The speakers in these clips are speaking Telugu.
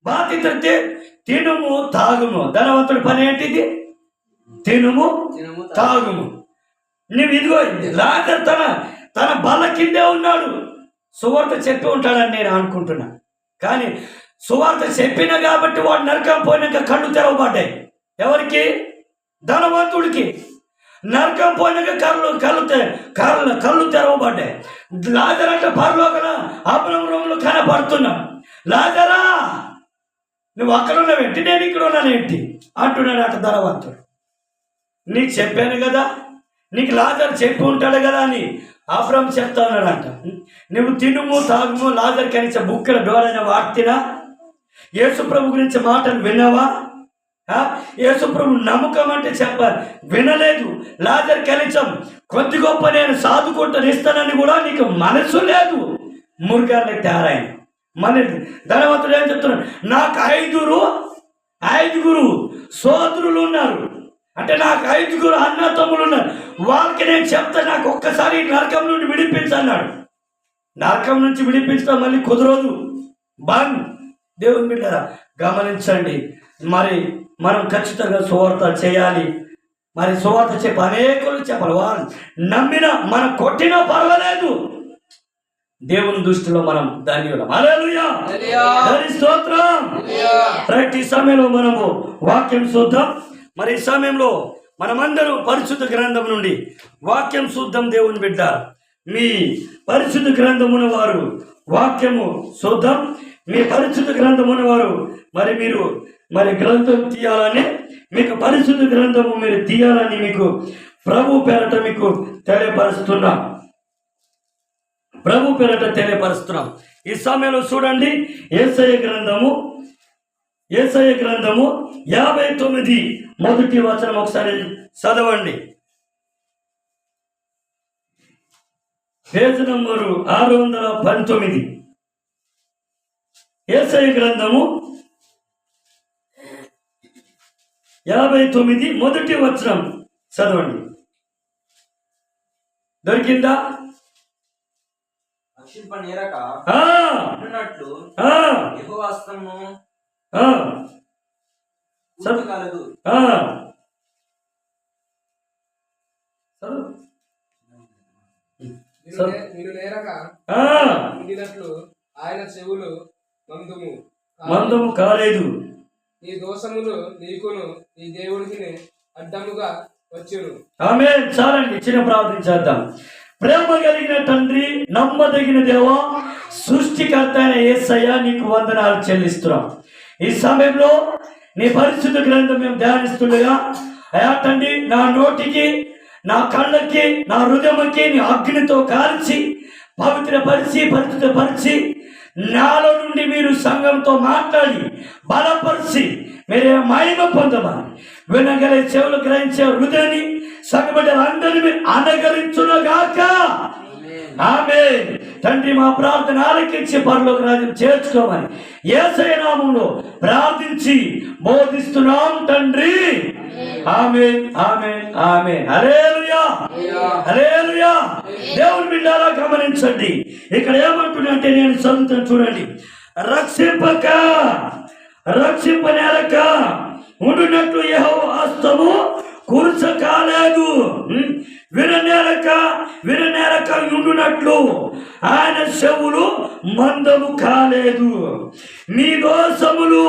బాధితుడితే తినుము తాగుము. ధనవంతుడి పని ఏంటిది? తినుము తాగుము. నువ్వు ఇదిగో లాజరు తన బల్ల కిందే ఉన్నాడు. సువార్త చెప్పి ఉంటాడని నేను అనుకుంటున్నా. కానీ సువార్త చెప్పిన కాబట్టి వాడు నరకం పోయినాక కళ్ళు తెరవబడ్డాయి. ఎవరికి? ధనవంతుడికి. నరకం పోయినాక కళ్ళు తెరవబడ్డాయి. లాజరు అంటే పరలోకన అబ్రహాములో కనపడుతున్నాడు. లాజరా నువ్వు అక్కడ ఉన్నావేంటి, నేను ఇక్కడ ఉన్నానేంటి అంటున్నాడు అట ధనవంతుడు. నీకు చెప్పాను కదా, నీకు లాజరు చెప్పి ఉంటాడు కదా అని అబ్రహాము చెప్తా ఉన్నాడంట. నువ్వు తినుము తాగుము, లాజరు కనీసం బుక్కల డోరైన వార్తినా? యేసుప్రభు గురించి మాటలు విన్నావా? యేసుప్రభు నమ్మకం అంటే వినలేదు. లాజరు కనీసం కొద్ది గొప్ప నేను సాధుకుంటాను ఇస్తానని కూడా నీకు మనసు లేదు. మురుగాన్ని తయారైన మన ధనవంతుడు ఏం చెప్తున్నాడు? నాకు ఐదుగురు సోదరులు ఉన్నారు, అంటే నాకు 5 అన్నతమ్ములు ఉన్నారు. వాళ్ళకి నేను చెప్తా, నాకు ఒక్కసారి నరకం నుండి విడిపించన్నాడు. నరకం నుంచి విడిపించడం మళ్ళీ కుదరదు. దేవుని బిడ్డలారా గమనించండి. మరి మనం ఖచ్చితంగా సువార్త చేయాలి. మరి సువార్త చెప్పి అనేకులు చెప్పాలి. వాళ్ళు నమ్మిన మనం కొట్టినా పర్వాలేదు. దేవుని దృష్టిలో మనం ధన్యులం. హల్లెలూయా, స్తోత్రం. ప్రతి సమయంలో మనము వాక్యం చూద్దాం. మరి ఈ సమయంలో మనమందరూ పరిశుద్ధ గ్రంథం నుండి వాక్యం చూద్దాం. దేవుని బిడ్డ, మీ పరిశుద్ధ గ్రంథమున వారు వాక్యము చూద్దాం. మీ పరిశుద్ధ గ్రంథమున వారు మీరు గ్రంథం తీయాలని, మీకు పరిశుద్ధ గ్రంథము మీరు తీయాలని మీకు ప్రభు పేరట మీకు తెలియపరుస్తున్నాం. ఈ సమయంలో చూడండి, యేసయ్య గ్రంథము 59 మొదటి వచనం ఒకసారి చదవండి. Page number 619. యేసయ్య గ్రంథము 59 మొదటి వచనం చదవండి. దొరికిందా? ఆయన చెవులు మందము కాలేదు. నీ దోషములు నీకును నీ దేవుడికి అడ్డముగా వచ్చును. ఆమేన్. చాలండి, చిన్న ప్రార్థన చేద్దాం. ప్రేమ కలిగిన తండ్రి, నమ్మదగిన దేవా, సృష్టికర్త అయిన యేసయ్య, నీకు వందనాలు చెల్లిస్తున్నాం. ఈ సమయంలో నీ పరిశుద్ధ గ్రంథం మేము ధ్యానిస్తుండగా అయా తండ్రి, నా నోటికి, నా కళ్ళకి, నా హృదయముకి నీ అగ్నితో కాల్చి పరిశుద్ధపరిచి నాలో నుండి మీరు సంఘంతో మాట్లాడి బలపరిచి మీరే మహిమ పొందమని వినగలే చెవులు గ్రహించే హృదయాన్ని సంఘబిడ్డలందరినీ మీరు అనుగరించునుగాక. ఆమేన్. తండ్రి, మా ప్రార్థన ఆలకించి పరలోక రాజ్యం చేర్చుకోమని యేసయ్య నామములో ప్రార్థించి బోధిస్తున్నాం తండ్రి. ఆమేన్, ఆమేన్, ఆమేన్. హల్లెలూయా, హల్లెలూయా. దేవుని బిడ్డలారా గమనించండి, ఇక్కడ ఏమంటున్నానంటే నేను చదువుతాను చూడండి. రక్షింపనేరక ఉండునట్లు యెహోవా హస్తము కురుచ కాలేదు, విననేరక ఉండునట్లు ఆయన చెవులు మందము కాలేదు. మీ దోషములు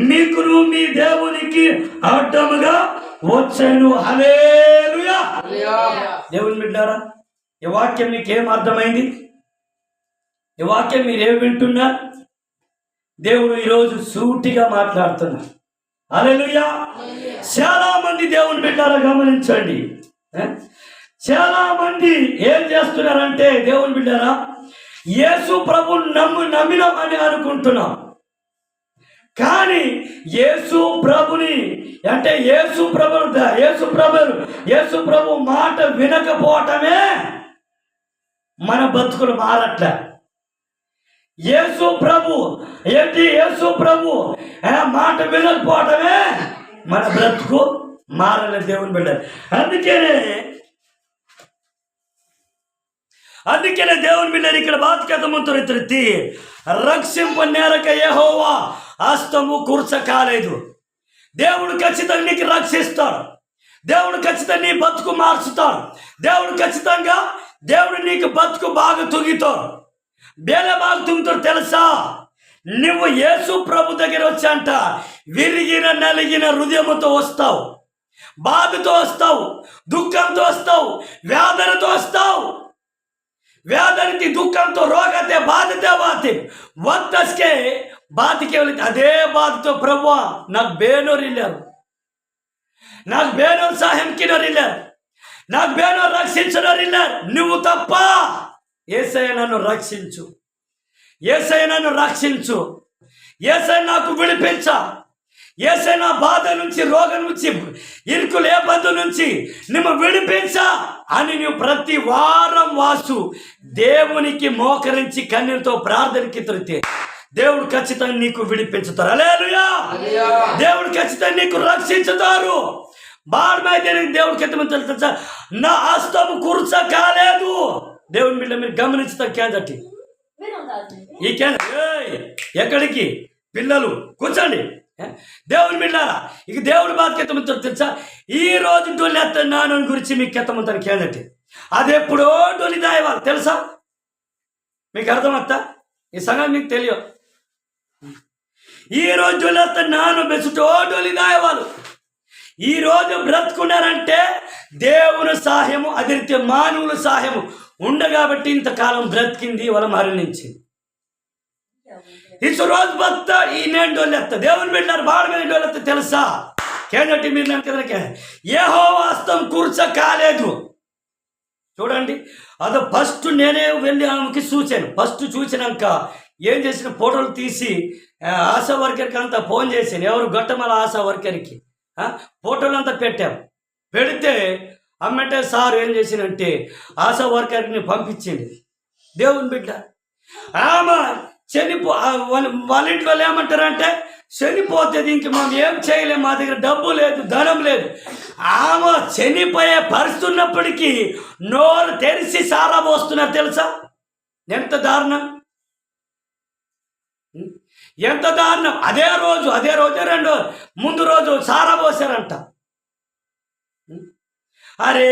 మీకును మీ దేవునికి అడ్డముగా వచ్చాను. హల్లెలూయా. దేవుని బిడ్డారా, ఈ వాక్యం మీకేం అర్థమైంది? ఈ వాక్యం మీరేం వింటున్నారు? దేవుడు ఈరోజు సూటిగా మాట్లాడుతున్నారు. హల్లెలూయా. చాలా మంది దేవుని బిడ్డలారా గమనించండి, చాలా మంది ఏం చేస్తున్నారంటే దేవుని బిడ్డలారా, యేసు ప్రభు నమ్మినాం అని అనుకుంటున్నాం. కానీ యేసు ప్రభుని అంటే యేసు ప్రభు మాట వినకపోవటమే మన బతుకులు మారట్లే. యేసు ప్రభు మాట వినకపోవటమే మన బ్రతుకు మారలేదు. దేవుని బిడ్డ, అందుకనే దేవుని బిడ్డలు ఇక్కడ బాధ్యతముతో రక్షింపనేరక యెహోవా హస్తము కూర్చ కాలేదు. దేవుడు ఖచ్చితంగా నీకు రక్షిస్తాడు. దేవుడు ఖచ్చితంగా నీ బతుకు మార్చుతాడు. దేవుడు నీకు బతుకు బాగా తుంగితాడు. బేలే బాగా తుంగుతాడు తెలుసా? నువ్వు యేసు ప్రభు దగ్గర వచ్చాంట విరిగిన నలిగిన హృదయముతో వస్తావు, బాధతో వస్తావు, దుఃఖంతో వస్తావు, వేదనతో వస్తావు. వేదనకి దుఃఖంతో రోగతే బాధతే బాధి వత్తస్కే బాధకి అదే బాధతో ప్రభువా నాకు బేనోరు వెళ్ళారు, నాకు బేనోరు సహాయంకినోరు వెళ్ళారు, నాకు బేనోరు రక్షించనోరు వెళ్ళారు. నువ్వు తప్ప యేసయ్య నన్ను రక్షించు, యేసయ్య నన్ను రక్షించు, యేసయ్య నాకు విడిపించా, యేసయ్య నా బాధ నుంచి, రోగం నుంచి, ఇరుకులు ఇబ్బంది నుంచి నువ్వు విడిపించా అని నువ్వు ప్రతి వారం వాసు దేవునికి మోకరించి కన్నీరుతో ప్రార్థనకి తొలితే దేవుడు ఖచ్చితంగా నీకు విడిపించుతారు. హల్లెలూయా! దేవుడు ఖచ్చితంగా నీకు రక్షించుతారు. దేవుడికి ఎంత తెలుసా? నా హస్తము కూర్చ కాలేదు. దేవుని బిడ్డ మీరు గమనించుతారు. కేందటి ఈ ఎక్కడికి పిల్లలు కూర్చోండి. దేవుని బిడ్డారా, ఇక దేవుడి బాధ కెత్తమంటారు తెలుసా? ఈ రోజు డొల్లెత్తన్నాను గురించి మీకు కెత్తమంటారు. కేందటి అది ఎప్పుడో డొలి దాయవాలి తెలుసా? మీకు అర్థమవుతా? ఈ సంగతి మీకు తెలియదు. ఈ రోజు డొల్లెత్తన్నాను బెసుటో డొలి దాయవాళ్ళు ఈ రోజు బ్రతుకున్నారంటే దేవుని సహాయము, అదే రీతి మానవుల సహాయము ఉండగాబట్టి ఇంతకాలం బ్రతికింది, వాళ్ళ మరణించింది. ఇసు రోజు భక్త ఈ నేను డొల్లెత్త దేవుని బిడ్డారు బాడ మీద డొల్లెత్త తెలుసా? కేందటి మీరు నన్ను కదలకే యెహోవా హస్తం కూర్చ కాలేదు. చూడండి, అది ఫస్ట్ నేనే వెళ్ళి ఆమెకి చూశాను. ఫస్ట్ చూసినాక ఏం చేసిన ఫోటోలు తీసి ఆశా వర్కర్కి అంతా ఫోన్ చేశాను. ఎవరు గొట్టమల ఆశా వర్కర్కి ఫోటోలు అంతా పెట్టాం. పెడితే అమ్మంటే సార్ ఏం చేసినంటే ఆశా వర్కర్ని పంపించింది. దేవుని బిడ్డ ఆమె వాళ్ళ ఇంట్లో ఏమంటారంటే చనిపోతుంది, ఇంక మనం ఏం చేయలేము, మా దగ్గర డబ్బు లేదు, ధనం లేదు. ఆమె చనిపోయే పరిస్థితి ఉన్నప్పటికీ నోరు తెరిచి సారా పోస్తున్నారు తెలుసా? ఎంత దారుణం, ఎంత దారుణం. అదే రోజు రెండో ముందు రోజు సారా పోసారంట. అరే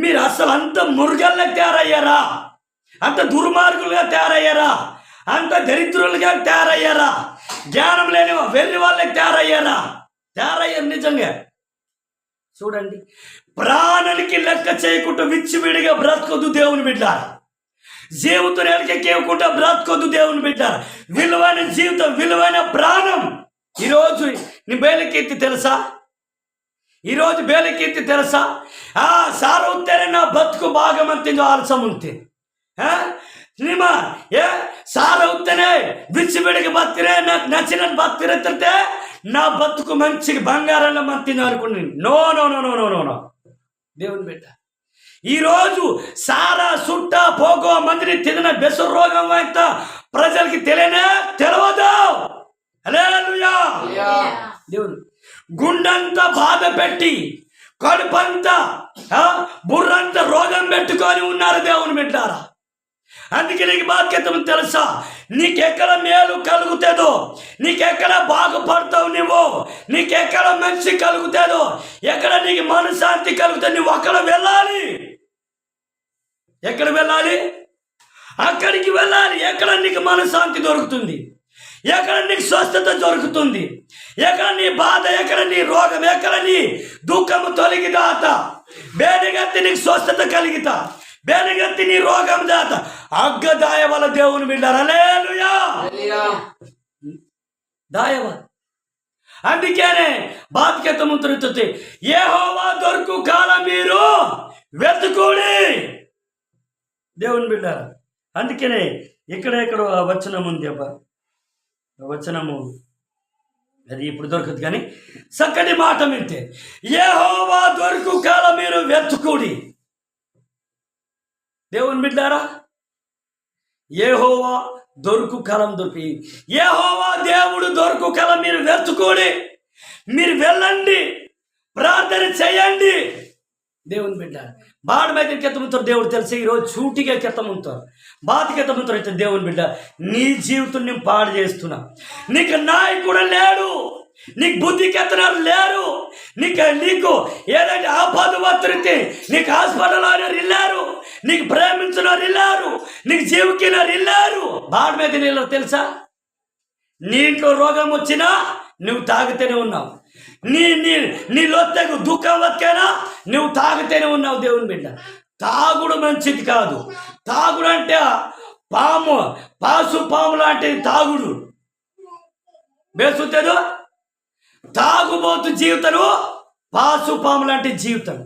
మీరు అసలు అంత మురుగల్లోకి తయారయ్యారా? అంత దుర్మార్గులుగా తయారయ్యారా? అంత దరిద్రులుగా తయారయ్యారా? జ్ఞానం లేని వెర్రి వాళ్ళకి తయారయ్యారు నిజంగా. చూడండి, ప్రాణానికి లెక్క చేయకుండా విచ్చివిడిగా బ్రతకొద్దు దేవుని బిడ్డారా. జీవితం ఎలకెక్కకుండా బ్రతకొద్దు దేవుని బిడ్డారా. విలువైన జీవితం, విలువైన ప్రాణం ఈరోజు నీ బేలకెత్తి తెలుసా? ఈరోజు బేలకెత్తి తెలుసా? సార్ ఉంటేనే నా బతుకు భాగమంతిందో ఆలసం ఉంటే ನಿಮ್ಮ సార్ అవుతేనే విచ్చిబిడికి బతిరే నాకు నచ్చిన బతిరెత్తే నా బతుకు మంచిగా బంగారంలో మంతిని అనుకుని no no no no no no దేవుని బిడ్డ ఈరోజు సారా సుట్ట పోగో మందిని తిన బెసరు రోగం అంత ప్రజలకి తెలియదు. హల్లెలూయా! దేవుని గుండంతా బాధ పెట్టి కడుపంతా బుర్రంతా రోగం పెట్టుకొని ఉన్నారు దేవుని బిడ్డారా. అందుకే నీకు బాధ్యత తెలుసా? నీకెక్కడ మేలు కలుగుతుందో, నీకెక్కడ బాగుపడతావు, నీకెక్కడ మంచి కలుగుతుందో, ఎక్కడ నీకు మనశ్శాంతి కలుగుతుంది, నువ్వు అక్కడ వెళ్ళాలి. ఎక్కడ వెళ్ళాలి? అక్కడికి వెళ్ళాలి. ఎక్కడ నీకు మనశ్శాంతి దొరుకుతుంది, ఎక్కడ నీకు స్వస్థత దొరుకుతుంది, ఎక్కడ నీ బాధ, ఎక్కడ నీ రోగం, ఎక్కడ నీ దుఃఖము తొలగిదాత, బేనగత్తి నీకు స్వస్థత కలిగితా, బేనగత్తి నీ రోగం దాత అగ్గదాయవల దేవుని బిడ్డారు. హల్లెలూయా! దాయవ. అందుకేనే బాధ్యత ముందుతుంది. యెహోవా దొరుకు కాలం మీరు వెతుకుడి దేవుని బిడ్డారు. అందుకనే ఇక్కడ వచనం ఉంది. వచనము అది ఇప్పుడు దొరకదు కానీ చక్కటి మాట వింటే యెహోవా దొరుకు కాలం మీరు వెతుకుడి. దేవుని బిడ్డారా, యెహోవా దొరుకు కాలం దొరికి, యెహోవా దేవుడు దొరుకు కాలం మీరు వెతుకోడి, మీరు వెళ్ళండి, ప్రార్థన చేయండి. దేవుని బిడ్డ బాడ మీద కెత్తముతారు దేవుడు తెలిసి ఈరోజు చూటిగా కెత్తముతారు, బాధకి కెత్తముతారు. అయితే దేవుని బిడ్డ, నీ జీవితం నేను పాడు చేస్తున్నా. నీకు నాయకుడు లేడు, నీకు బుద్ధికి ఎత్తనారు లేరు, నీకు ఏదంటే ఆపద వత్తితే నీకు హాస్పిటల్ వారు ఇల్లారు, నీకు ప్రేమించినారు ఇల్లారు, నీకు జీవికినారు ఇల్లారు. బాడ మీద నీళ్ళు తెలుసా? నీ ఇంట్లో రోగం వచ్చినా నువ్వు తాగితేనే ఉన్నావు. నీ నీ నీ లొత్తకు దుఃఖం వత్తేనా నువ్వు తాగితేనే ఉన్నావు. దేవుని బిడ్డ, తాగుడు మంచిది కాదు. తాగుడు అంటే పాము లాంటిది తాగుడు. బేసుతాడు తాగుబోతు జీవితను, పాము లాంటి జీవితం,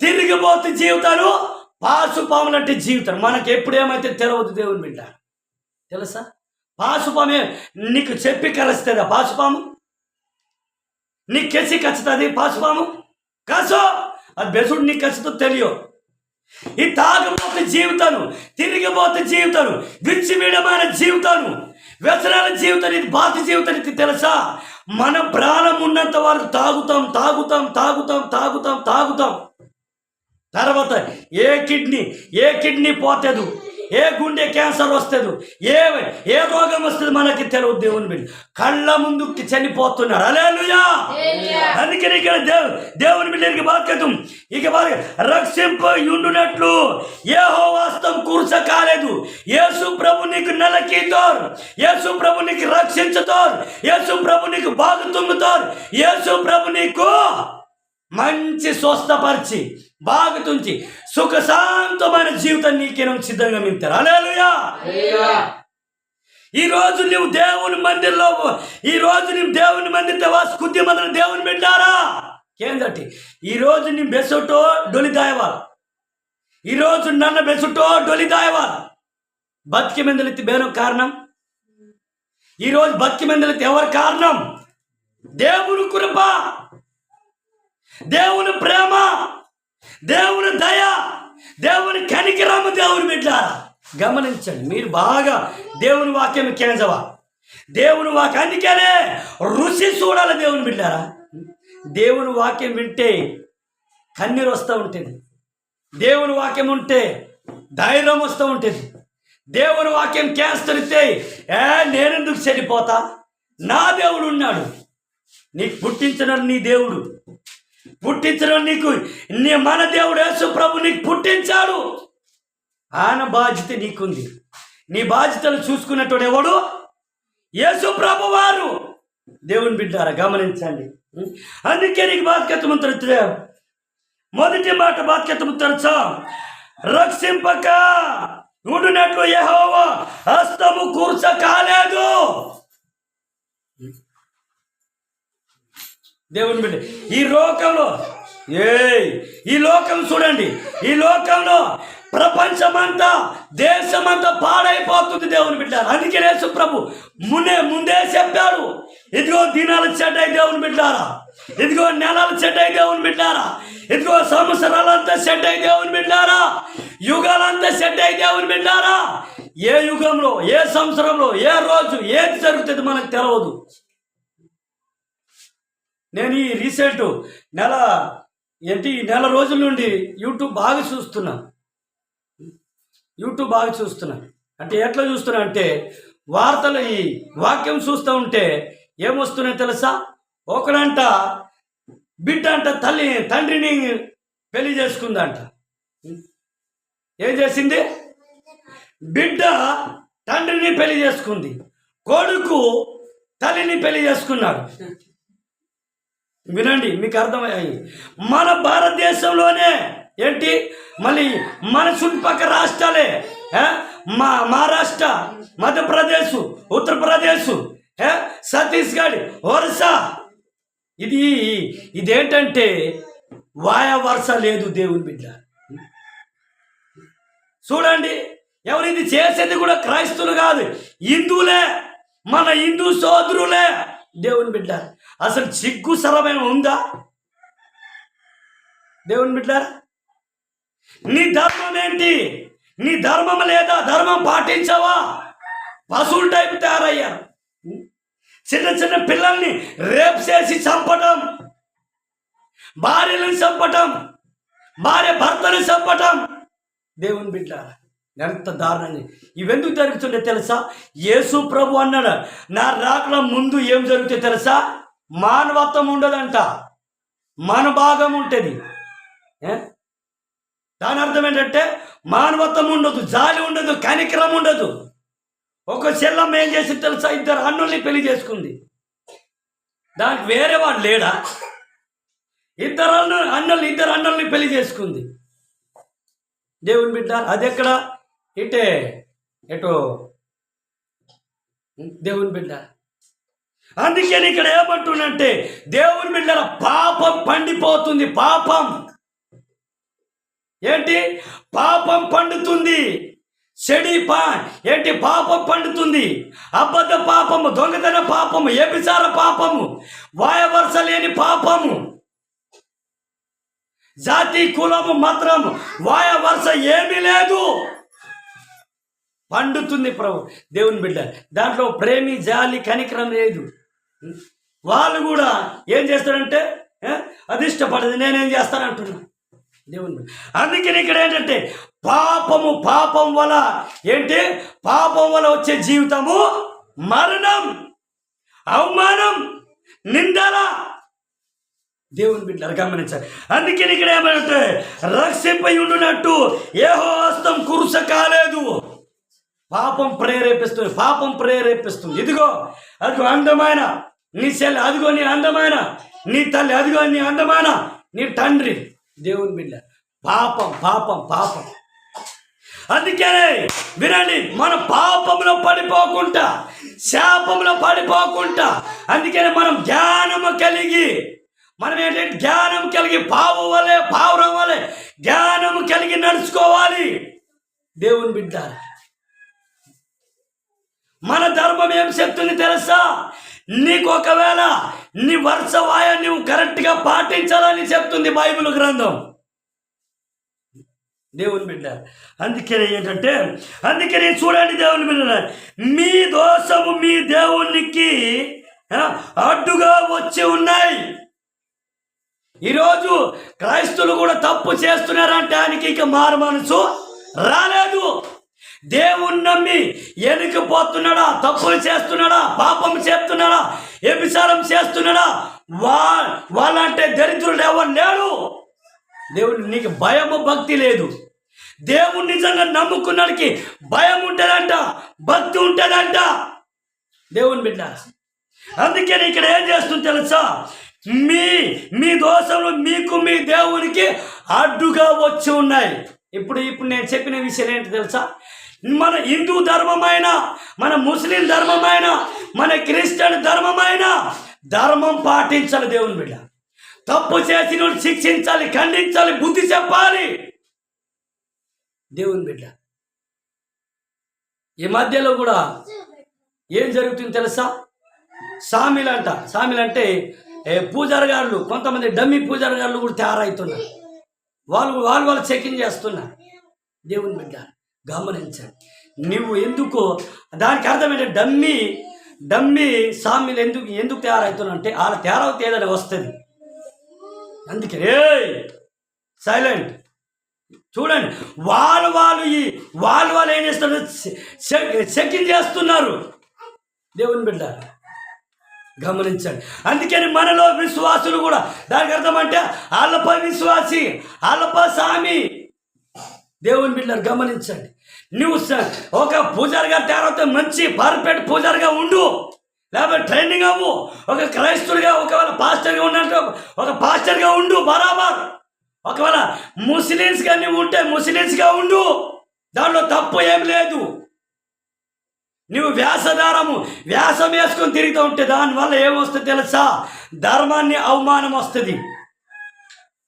తిరిగిపోతు జీవితాలు, పాము లాంటి జీవితం. మనకి ఎప్పుడేమైతే తెలవదు దేవుని బిడ్డ, తెలుసా? పామే నీకు చెప్పి కలుస్తుందా? పాము నీకు కెసి కచ్చుతుంది. పాము కాసో అది బెసుడు నీకు కచ్చుతో తెలియదు. ఈ తాగబోతే జీవితాను, తిరిగిపోతే జీవితాను, విచ్చివీడమైన జీవితాను, వ్యసనాల జీవితం, ఇది బాధ జీవితం. ఇది తెలుసా? మన ప్రాణం ఉన్నంత వరకు తాగుతాం. తర్వాత ఏ కిడ్నీ పోతుంది, ఏ గుండె క్యాన్సర్ వస్తుంది, ఏ రోగం వస్తుంది మనకి తెలియదు. దేవుని బిడ్డ కళ్ళ ముందుకి చనిపోతున్నారు. హల్లెలూయా. అందుకని ఇక్కడ దేవుని బిడ్డకి బాధ్యతం ఇక బాగా రక్షింపయుండునట్లు యెహోవా హస్తం కూర్చ కాలేదు. యేసు ప్రభు నీకు నెలకితోర్, యేసు ప్రభు నీకు రక్షించుతోర్, యేసు ప్రభు నీకు బాగు తుంగుతోర్, యేసు ప్రభు నీకు మంచి స్వస్థపరిచి బాగా తుంచి సుఖశాంతమైన జీవితం నీకేనో సిద్ధంగా మింటారు. హల్లెలూయా. ఈరోజు నువ్వు దేవుని మందిరంలో, ఈరోజు నువ్వు దేవుని మందిరంతో వాసు కుద్ది మందిరం దేవుని బిడ్డారా ఏందటి? ఈరోజు నీ బెసుటో డొలిదాయవాల్, ఈరోజు నన్ను బెసుటో డొలిదాయవాల్. బతికి మందులెత్తి బేను కారణం, ఈరోజు బతికి మందులెత్తి ఎవరు కారణం? దేవుని కృప, దేవుని ప్రేమ, దేవుని దయ, దేవుని కనికరము. దేవుని బిడ్డారా గమనించండి, మీరు బాగా దేవుని వాక్యం కేంజవా, దేవుని వాక్యం. అందుకనే రుచి చూడాలి దేవుని బిడ్డారా. దేవుని వాక్యం వింటే కన్నీరు వస్తూ ఉంటుంది, దేవుని వాక్యం ఉంటే ధైర్యం వస్తూ ఉంటుంది. దేవుని వాక్యం కేస్తరితే నేనెందుకు చనిపోతా, నా దేవుడు ఉన్నాడు. నీకు పుట్టించిన నీ దేవుడు, పుట్టించడం నీకు మన దేవుడు యేసు ప్రభు నీకు పుట్టించాడు. ఆయన బాధ్యత నీకుంది. నీ బాధ్యతలు చూసుకున్నట్టు ఎవడు? యేసు ప్రభు వారు. దేవుని బిడ్డారా గమనించండి. అందుకే నీకు బాధ్యత మొదటి మాట బాధ్యత రక్షింపక ఉండునట్లు యెహోవా హస్తము కూర్చ కాలేదు. దేవుని బిడ్డ, ఈ లోకం చూడండి, ఈ లోకంలో ప్రపంచమంతా దేశమంతా పాడైపోతుంది దేవుని బిడ్డ. అందుకే యేసు ప్రభు ముందే చెప్పాడు, ఇదిగో దినాలు చెడ్డాయి దేవుని బిడ్డారా, ఇదిగో నెలలు చెడ్డాయి దేవుని బిడ్డారా, ఇదిగో సంవత్సరాలంతా చెడ్డాయి దేవుని బిడ్డారా, యుగాలంతా చెడ్డాయి దేవుని బిడ్డారా. ఏ యుగంలో, ఏ సంవత్సరంలో, ఏ రోజు ఏది జరుగుతుంది మనకు తెలియదు. నేను ఈ రీసెంట్ నెల రోజుల నుండి యూట్యూబ్ బాగా చూస్తున్నా. అంటే ఎట్లా చూస్తున్నా అంటే వార్తలు, ఈ వాక్యం చూస్తూ ఉంటే ఏమొస్తున్నాయి తెలుసా? ఒకడంట బిడ్డ అంట తండ్రిని పెళ్లి చేసుకుందంట. ఏం చేసింది? బిడ్డ తండ్రిని పెళ్లి చేసుకుంది, కొడుకు తల్లిని పెళ్లి చేసుకున్నాడు. వినండి, మీకు అర్థమయ్యాయి. మన భారతదేశంలోనే మళ్ళీ మన చుట్టుపక్కల రాష్ట్రాలే, మహారాష్ట్ర, మధ్యప్రదేశ్, ఉత్తరప్రదేశ్, ఛత్తీస్గఢ్, ఒరిస్సా, ఇదేంటంటే వాయా వరుస లేదు దేవుని బిడ్డ. చూడండి, ఎవరు ఇది చేసేది కూడా క్రైస్తవులు కాదు, హిందువులే, మన హిందూ సోదరులే. దేవుని బిడ్డ, అసలు సిగ్గు సరమైన ఉందా దేవుని బిడ్డ? నీ ధర్మం ఏంటి? నీ ధర్మం లేదా? ధర్మం పాటించవా? పశువుల టైపు తయారయ్యారు. చిన్న పిల్లల్ని రేప్ చేసి చంపటం, భార్యలను చంపటం, భార్య భర్తను చంపటం. దేవుని బిడ్డ ఎంత దారుణంగా ఇవెందుకు జరుగుతుండే తెలుసా? యేసు ప్రభు అన్నాడు, నా రాకల ముందు ఏం జరుగుతుందో తెలుసా? మానవత్వం ఉండదంట, మన భాగం ఉంటుంది. దాని అర్థం ఏంటంటే మానవత్వం ఉండదు, జాలి ఉండదు, కనికరం ఉండదు. ఒక చెల్లమ్మ ఏం చేసి తెలుసా? ఇద్దరు అన్నుల్ని పెళ్లి చేసుకుంది. దానికి వేరే వాడు లేడా? ఇద్దరు అన్నుల్ని పెళ్లి చేసుకుంది. దేవుని బిడ్డ అది ఎక్కడ? ఎటో దేవుని బిడ్డ. అందుకని ఇక్కడ ఏమంటుందంటే దేవుని బిడ్డల పాపం పండిపోతుంది. పాపం ఏంటి? పాపం పండుతుంది. పాపం పండుతుంది. అబద్ధ పాపము, దొంగతన పాపము, వ్యభిచార పాపము, వాయవరుస లేని పాపము, జాతి కులము మాత్రం వాయవరుస ఏమీ లేదు, పండుతుంది ప్రభు. దేవుని బిడ్డ దాంట్లో ప్రేమి, జాలి, కనికరం లేదు. వాళ్ళు కూడా ఏం చేస్తారంటే అది ఇష్టపడదు, నేనేం చేస్తానంటున్నా. దేవుని బిడ్డ అందుకని ఇక్కడ ఏంటంటే పాపం వల్ల పాపం వల్ల వచ్చే జీవితము మరణం, అవమానం, నిందల. దేవుని బిడ్డలు గమనించాలి. అందుకని ఇక్కడ ఏమంటే రక్షింపై ఉండునట్టు యెహోవా హస్తం కురుస కాలేదు. పాపం ప్రేరేపిస్తుంది. ఇదిగో అదిగో అందమైన నీ చెల్లి, అదిగో నీ అందమైన నీ తల్లి, అదిగో నీ అందమైన నీ తండ్రి. దేవుని బిడ్డ పాపం. అందుకనే వినండి, మన పాపంలో పడిపోకుండా, శాపంలో పడిపోకుండా, అందుకనే మనం జ్ఞానం కలిగి పావురం వలె జ్ఞానం కలిగి నడుచుకోవాలి. దేవుని బిడ్డ మన ధర్మం ఏం చెప్తుంది తెలుసా? నీకు ఒకవేళ నీ వరుస వాయ నువ్వు కరెక్ట్గా పాటించాలని చెప్తుంది బైబిల్ గ్రంథం. దేవుని బిడ్డ అందుకని చూడండి, దేవుని బిడ్డ మీ దోషము మీ దేవునికి అడ్డుగా వచ్చి ఉన్నాయి. ఈరోజు క్రైస్తవులు కూడా తప్పు చేస్తున్నారంటే ఆయనకి ఇక మారు మనసు రాలేదు. దేవుణ్ణి నమ్మి ఎనికిపోతున్నాడా, తప్పులు చేస్తున్నాడా, పాపం చేస్తున్నాడా, వ్యభిచారం చేస్తున్నాడా, వాళ్ళంటే దరిద్రుడు ఎవరు లేడు. దేవుడు నీకు భయము భక్తి లేదు. దేవుడు నిజంగా నమ్ముకున్నాడికి భయం ఉంటుందంట, భక్తి ఉంటుందంట. దేవుని బిడ్డ అందుకని ఇక్కడ ఏం చేస్తుంది తెలుసా? మీ దోషములు మీకు మీ దేవునికి అడ్డుగా వచ్చి ఉన్నాయి. ఇప్పుడు నేను చెప్పిన విషయం ఏంటి తెలుసా? మన హిందూ ధర్మమైన, మన ముస్లిం ధర్మమైన, మన క్రిస్టియన్ ధర్మమైన ధర్మం పాటించాలి. దేవుని బిడ్డ తప్పు చేసిన శిక్షించాలి, ఖండించాలి, బుద్ధి చెప్పాలి. దేవుని బిడ్డ ఈ మధ్యలో కూడా ఏం జరుగుతుంది తెలుసా? సామిలంటే పూజారి గారులు, కొంతమంది డమ్మీ పూజారి గారులు కూడా తయారవుతున్నారు. వాళ్ళు చెకింగ్ చేస్తున్నారు. దేవుని బిడ్డ గమనించండి. నువ్వు ఎందుకు, దానికి అర్థం ఏంటంటే డమ్మీ సామిలు ఎందుకు తయారవుతున్నా అంటే వాళ్ళ తయారవుతే ఏదైనా వస్తుంది. అందుకే సైలెంట్. చూడండి, వాళ్ళు ఏం చేస్తున్నారు? చెకింగ్ చేస్తున్నారు. దేవుని బిడ్డ గమనించండి. అందుకని మనలో విశ్వాసులు కూడా, దానికి అర్థం అంటే ఆలప విశ్వాసి, ఆలప సామి. దేవుని బిడ్డలు గమనించండి. నువ్వు ఒక పూజారిగా తయారవుతే మంచి పర్ఫెక్ట్ పూజారిగా ఉండు, లేకపోతే ట్రైనింగ్ అవ్వు. ఒక క్రైస్తుడిగా ఒకవేళ పాస్టర్గా ఉన్నట్టు ఒక పాస్టర్గా ఉండు బరాబర్. ఒకవేళ ముస్లిమ్స్గా నువ్వు ఉంటే ముస్లిమ్స్గా ఉండు, దాంట్లో తప్పు ఏం లేదు. నువ్వు వ్యాసం వేసుకొని తిరుగుతూ ఉంటే దానివల్ల ఏమొస్తుంది తెలుసా? ధర్మాన్ని అవమానం వస్తుంది.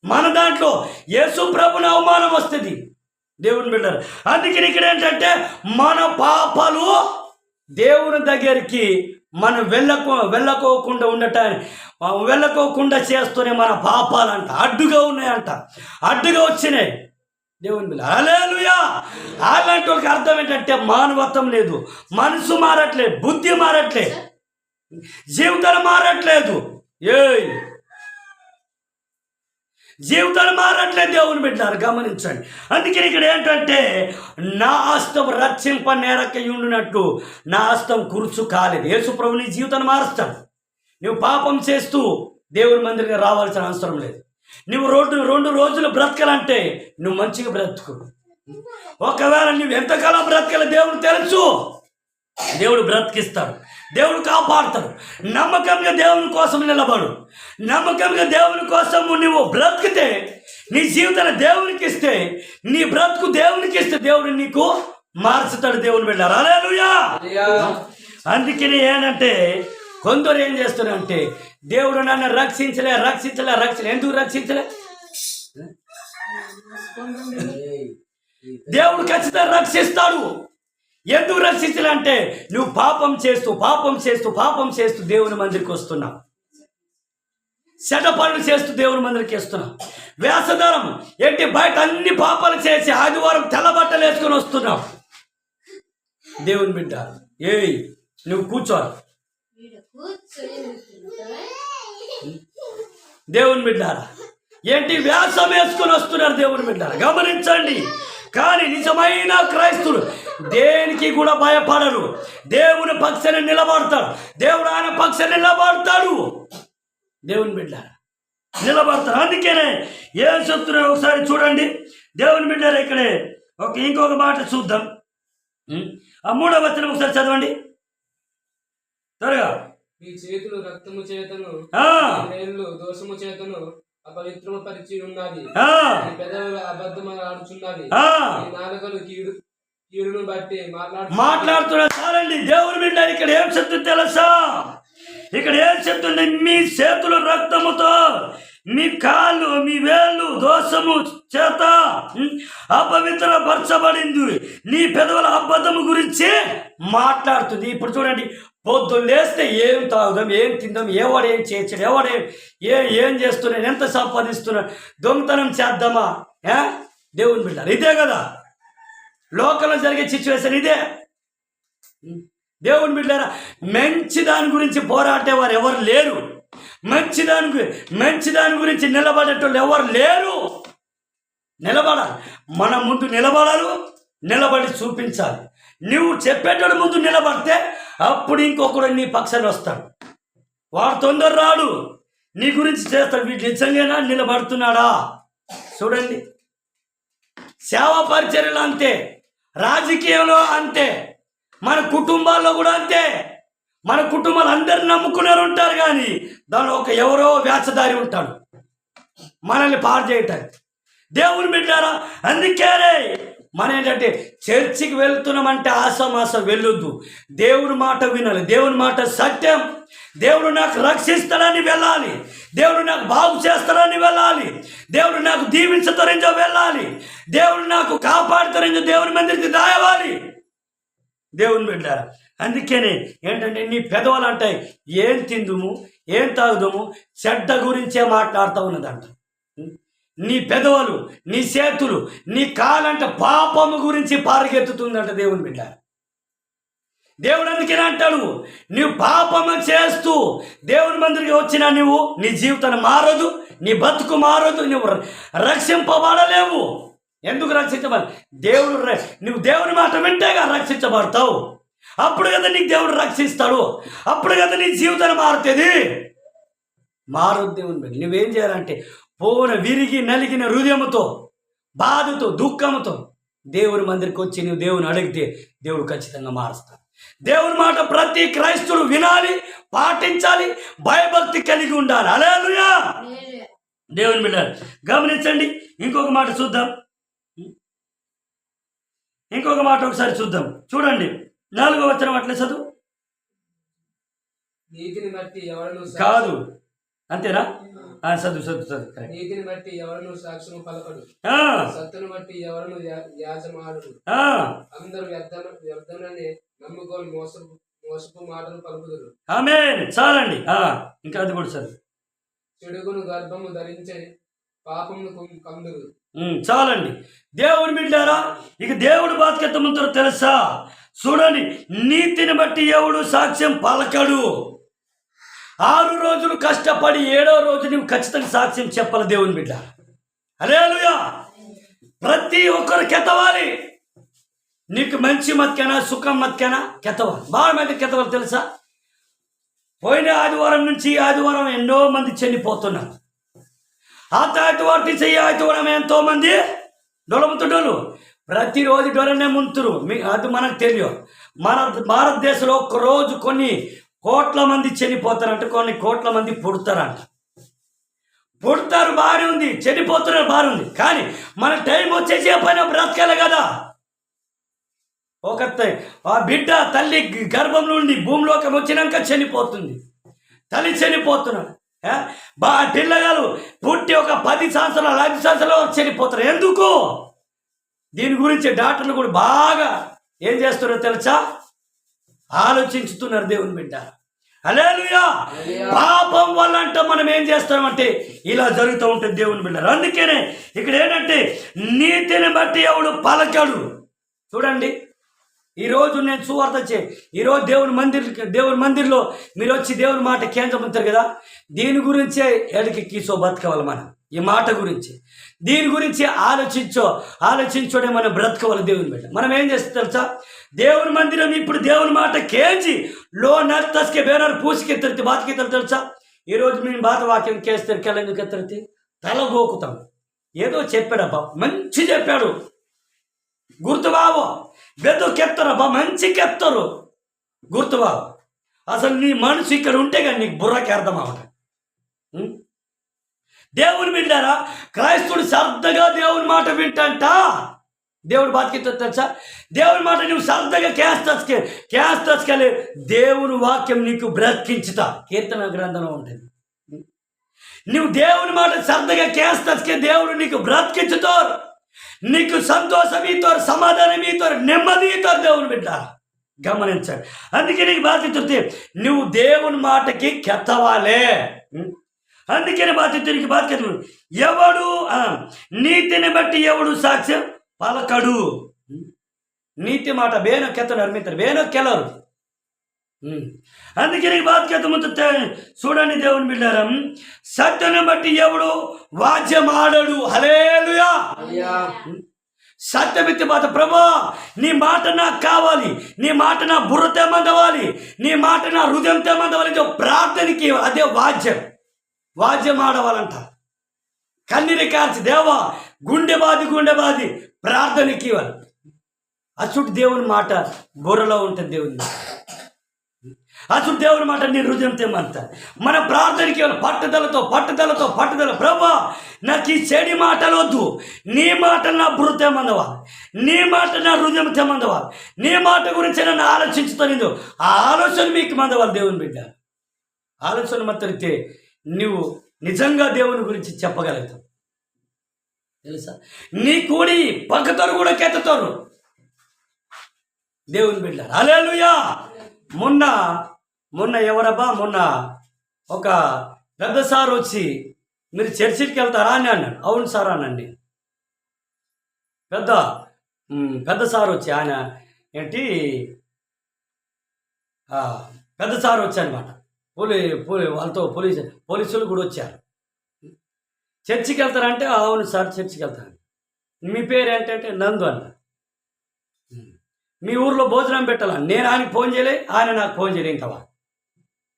మన దాంట్లో యేసు ప్రభుని అవమానం వస్తుంది. దేవుని బిడ్డలు అందుకని ఇక్కడ ఏంటంటే మన పాపాలు దేవుని దగ్గరికి మనం వెళ్ళకోకుండా చేస్తూనే మన పాపాలంట అడ్డుగా ఉన్నాయంట, అడ్డుగా వచ్చినాయి. దేవుని బిడ్డ హల్లెలూయా. అలాంటి వాళ్ళకి అర్థం ఏంటంటే మానవత్వం లేదు, మనసు మారట్లేదు, బుద్ధి మారట్లేదు, జీవితాలు మారట్లేదు. జీవితాలు మారట్లేదు దేవుని బిడ్డారు, గమనించండి. అందుకని ఇక్కడ ఏంటంటే నా హస్తం రక్షింప నేరక ఉండినట్టు నా హస్తం కురుచు కాలేదు. యేసు ప్రభు నీ జీవితాన్ని మారుస్తాడు. నువ్వు పాపం చేస్తూ దేవుని మందిరికి రావాల్సిన అవసరం లేదు. నువ్వు రెండు రోజులు బ్రతకాలంటే నువ్వు మంచిగా బ్రతుకు. ఒకవేళ నువ్వు ఎంతకాలం బ్రతకాలో దేవుడు తెలుసు. దేవుడు బ్రతికిస్తాడు, దేవుడు కాపాడుతాడు. నమ్మకంగా దేవుని కోసం నిలబడు. నమ్మకంగా దేవుని కోసము నువ్వు బ్రతికితే, నీ జీవితాన్ని దేవునికి ఇస్తే, నీ బ్రతుకు దేవునికి ఇస్తే దేవుడు నీకు మార్చుతాడు. దేవుని బిడ్డలారా, హల్లెలూయా. అందుకని ఏంటంటే కొందరు ఏం చేస్తున్నారంటే దేవుడు నన్ను రక్షించలే. ఎందుకు రక్షించలే? దేవుడు ఖచ్చితంగా రక్షిస్తాడు. ఎందుకు రక్షించలే అంటే నువ్వు పాపం చేస్తూ దేవుని మందిరికి వస్తున్నావు. చెడ్డ పనులు చేస్తూ దేవుని మందిరికి వస్తున్నావు. వేషధారం ఏంటి? బయట అన్ని పాపాలు చేసి ఆదివారం తెల్ల బట్టలు వేసుకొని వస్తున్నావు. దేవుని బిడ్డ, నువ్వు కూర్చోవాలి. దేవుని బిడ్డారా, ఏంటి వ్యాసం వేసుకొని వస్తున్నారు దేవుని బిడ్డారా, గమనించండి. కానీ నిజమైన క్రైస్తులు దేనికి కూడా భయపడరు. దేవుని పక్షాన్ని నిలబడతాడు. దేవుడు ఆయన పక్షాన్ని నిలబడతాడు. దేవుని బిడ్డారా నిలబడతారు. అందుకనే ఏం చెప్తున్నారు ఒకసారి చూడండి. దేవుని బిడ్డారా ఇక్కడే ఇంకొక మాట చూద్దాం. ఆ 3వ వచనం ఒకసారి చదవండి త్వరగా. ఈ చేతులు రక్తము చేతను, వేళ్ళు దోషము చేతను అపవిత్రము పరిచి ఉన్నది. పెదవులు అబద్ధము ఆడుచున్నది. నాలుకలు కీడును బట్టి మాట్లాడుతున్నా. చాలండి. దేవుని బిడ్డ ఇక్కడ ఏం చెప్తుంది తెలుసా? ఇక్కడ ఏం చెప్తుంది? మీ చేతులు రక్తముతో, మీ కాళ్ళు, మీ వేళ్ళు దోషము చేత అపవిత్రపరచబడింది. నీ పెదవుల అబద్ధము గురించి మాట్లాడుతుంది. ఇప్పుడు చూడండి, పొద్దున్న లేస్తే ఏం తాగుదాం, ఏం తిందాం, ఎవడేం చేయచ్చాడు, ఏం చేస్తున్నాను, ఎంత సంపాదిస్తున్నాను, దొంగతనం చేద్దామా? దేవుని బిడ్డ ఇదే కదా లోకంలో జరిగే సిచ్యువేషన్. ఇదే దేవుని బిడ్డారా. మంచి దాని గురించి పోరాటేవారు ఎవరు లేరు. మంచి దాని గురించి నిలబడేటోళ్ళు ఎవరు లేరు. నిలబడాలి. మనం ముందు నిలబడి చూపించాలి. నువ్వు చెప్పేటోడు ముందు నిలబడితే అప్పుడు ఇంకొకడు నీ పక్షాన్ని వస్తాడు. వాడు తొందర రాడు, నీ గురించి చేస్తాడు. వీడు నిజంగానా నిలబడుతున్నాడా? చూడండి, సేవా పరిచర్యలు అంతే, రాజకీయంలో అంతే, మన కుటుంబాల్లో కూడా అంతే. మన కుటుంబాలు అందరిని నమ్ముకునే ఉంటారు, కానీ దానిలో ఎవరో వేషధారి ఉంటాడు మనల్ని పాడు చేయటానికి. దేవుని బిడ్డారా, అందుకేనే మనం ఏంటంటే చర్చికి వెళ్తున్నామంటే ఆసమాస వెళ్ళొద్దు. దేవుని మాట వినాలి. దేవుని మాట సత్యం. దేవుడు నాకు రక్షిస్తాడని వెళ్ళాలి. దేవుడు నాకు బాగు చేస్తాడని వెళ్ళాలి. దేవుడు నాకు దీవించతరించో వెళ్ళాలి. దేవుడు నాకు కాపాడుతరించో దేవుని మందిరికి దాయవాలి. దేవుని బిడ్డారా, అందుకనే ఏంటంటే నీ పెదవులు అంటాయి ఏం తిందుము, ఏం తాగుదాము, చెడ్డ గురించే మాట్లాడుతూ ఉన్నదంట. నీ పెదవులు, నీ చేతులు, నీ కాలంట పాపము గురించి పారగెత్తుతుందంట. దేవుని బిడ్డ, దేవుడు అందుకనే అంటాడు, నువ్వు పాపము చేస్తూ దేవుని మందిరికి వచ్చినా నీ జీవితాన్ని మారదు, నీ బతుకు మారదు, నువ్వు రక్షింపబడలేవు. ఎందుకు రక్షించబడి? నువ్వు దేవుని మాట వింటేగా రక్షించబడతావు. అప్పుడు కదా నీకు దేవుడు రక్షిస్తాడు. అప్పుడు కదా నీ జీవితాన్ని మారుతుంది. మారదు దేవుని బిడ్డ. నువ్వేం చేయాలంటే విరిగి నలిగిన హృదయముతో, బాధతో, దుఃఖముతో దేవుని మందిరికి వచ్చి నువ్వు దేవుని అడిగితే దేవుడు ఖచ్చితంగా మారుస్తాడు. దేవుని మాట ప్రతి క్రైస్తవుడు వినాలి, పాటించాలి, భయభక్తి కలిగి ఉండాలి. హల్లెలూయా. దేవుని బిడ్డలు గమనించండి. ఇంకొక మాట చూద్దాం. ఒకసారి చూద్దాం. చూడండి 4వ వచనం అట్లే చదువు. నీతిని బట్టి ఎవరను కాదు, అంతేనా? చదువు. నీతిని బట్టి ఎవరను సాక్ష్యము పలకడు, సత్తును బట్టి ఎవరను యాజమాడు. అందరూ వ్యర్థమని నమ్ముకొని మోసపు మాటలు పలుకుదురు. ఆమేన్. చాలండి. ఇంకా అది కూడా చదువు. చెడుగును గర్భము ధరించే పాపమును కందురు. చాలండి. దేవుని బిడ్డారా, ఇక దేవుడు బాధ్యతముతో తెలుసా? చూడండి, నీతిని బట్టి ఎవడు సాక్ష్యం పలకడు. 6 రోజులు కష్టపడి 7వ రోజు నువ్వు ఖచ్చితంగా సాక్ష్యం చెప్పాలి. దేవుని బిడ్డ, హల్లెలూయా. ప్రతి ఒక్కరు కెతవాలి. నీకు మంచి మత్కెనా సుఖం మత్కెనా కెతవాలి. బాగా మంది కెతవాలి తెలుసా? పోయిన ఆదివారం నుంచి ఈ ఆదివారం ఎన్నో మంది చనిపోతున్నారు. ఆదివారం నుంచి ఈ ఆదివారం ఎంతో మంది డొలముతుండోళ్ళు. ప్రతిరోజు డొరనే ముంతురు. అది మనకు తెలియదు. మన భారతదేశంలో ఒక రోజు కొన్ని కోట్ల మంది చనిపోతారంట, కొన్ని కోట్ల మంది పుడతారంట. పుడతారు బాగానే ఉంది, చనిపోతున్నారు బాగానే ఉంది. కానీ మన టైం వచ్చేసి పైన బ్రతకాలి కదా. ఒక ఆ బిడ్డ తల్లి గర్భం నుండి భూమిలోకి వచ్చినాక చనిపోతుంది. తల్లి చనిపోతున్నారు. పిల్లగాలు పుట్టి ఒక 10 సంవత్సరాలు 5 సంవత్సరాలు చనిపోతారు. ఎందుకు? దీని గురించి డాక్టర్లు కూడా బాగా ఏం చేస్తున్నారో తెలుసా? ఆలోచించుతున్నారు దేవుని బిడ్డ. హల్లెలూయా. పాపం వల్ల అంటే మనం ఏం చేస్తామంటే ఇలా జరుగుతూ ఉంటుంది దేవుని బిడ్డ. అందుకనే ఇక్కడ ఏంటంటే నీతిని బట్టి ఎవడు పలకడు. చూడండి, ఈరోజు నేను సువార్త ఈరోజు దేవుని మందిర్లో మీరు వచ్చి దేవుని మాట కేంద్రమంటారు కదా. దీని గురించే ఎడకి బతకవాలి. మనం ఈ మాట గురించి దీని గురించి ఆలోచించోడే మనం బ్రతకవాలి దేవుని బిడ్డ. మనం ఏం చేస్తాం తెలుసా? దేవుని మందిరం ఇప్పుడు దేవుని మాట కేంచి లో నర్తస్కే బేనారు పూసికెత్తరితే బాతకెత్తరు తెలుసా? ఈరోజు మేము బాత వాక్యం కేస్తారు కెళ్ళెందుకు ఎత్తరితే తల గోకుతాం. ఏదో చెప్పాడబ్బా, మంచి చెప్పాడు, గుర్తుబావో బెదుకెత్తరబ్బా, మంచి కెత్తరు, గుర్తుబావు. అసలు నీ మనసు ఇక్కడ ఉంటే కానీ నీకు బుర్రకి అర్థం అవ్వట. దేవుని వింటారా? క్రైస్తవుడు శ్రద్ధగా దేవుని మాట వింటంట. దేవుడు బాధ్యత తెలుసా? దేవుని మాట నువ్వు శ్రద్ధగా క్యాస్తస్కెళ్ళి దేవుని వాక్యం నీకు బ్రతికించుతా. కీర్తన గ్రంథంలో ఉంటుంది. నువ్వు దేవుని మాట శ్రద్ధగా క్యాస్తస్కే దేవుడు నీకు బ్రతికించుతారు. నీకు సంతోషం ఇస్తారు, సమాధానం ఇస్తారు, నెమ్మది ఇస్తారు. దేవుని బిడ్డారా గమనించాడు. అందుకే నీకు బాధ్యత నువ్వు దేవుని మాటకి కెత్తవాలే. అందుకని బాధ్యతనికి బాధ్యత. ఎవడు నీతిని బట్టి ఎవడు సాక్ష్యం పలకడు. నీతి మాట బేనో కెత్త నిర్మితారు, బేనో కెలరు. అందుకే నీకు బాధ్యత ముందు చూడండి దేవుని బిడ్డారం. సత్యను బట్టి ఎవడు వాద్యం ఆడడు. హల్లెలూయా. సత్యమిత్తి మాట ప్రభా నీ మాట నాకు కావాలి, నీ మాట నా బుర్ర తెమ్మందవాలి, నీ మాట నా హృదయం తెమ్మందవాలి. ప్రార్థనకి అదే వాద్యం ఆడవాలంట. కన్నీరు కార్చి దేవా గుండె బాది ప్రార్థనకి ఇవ్వాలి. అసలు దేవుని మాట బుర్రలో ఉంటుంది. దేవుని అసలు దేవుని మాట నీ హృదయం తెమ్మంత. మన ప్రార్థనకి పట్టుదల ప్రభా నాకు ఈ చెడి మాటలు వద్దు, నీ మాట నా బుర్ర తెమ్మందవా, నీ మాట నా హృదయం తెమ్మందవా, నీ మాట గురించి నన్ను ఆలోచించుతాను. ఆ ఆలోచన మీకు మందవాలి దేవుని బిడ్డ. ఆలోచన మాత్రమే నువ్వు నిజంగా దేవుని గురించి చెప్పగలుగుతావు తెలుసా? నీ కూడి పక్కతోరు కూడా కెత్తుతారు దేవుని బిడ్డ. హల్లెలూయా. మొన్న ఎవరబ్బా, మొన్న ఒక పెద్ద సార్ వచ్చి మీరు చర్చికి వెళ్తారా అని అన్నాడు. అవును సార్ అనండి. పెద్ద సార్ వచ్చి ఆయన ఏంటి పెద్ద సార్ వచ్చి అనమాట. వాళ్ళతో పోలీసులు కూడా వచ్చారు. చర్చికి వెళ్తారంటే అవును సార్ చర్చికి వెళ్తాను. మీ పేరు ఏంటంటే నందు అన్న. మీ ఊర్లో భోజనం పెట్టాలని నేను ఆయనకి ఫోన్ చేయలే, ఆయన నాకు ఫోన్ చేయలే. ఇంకా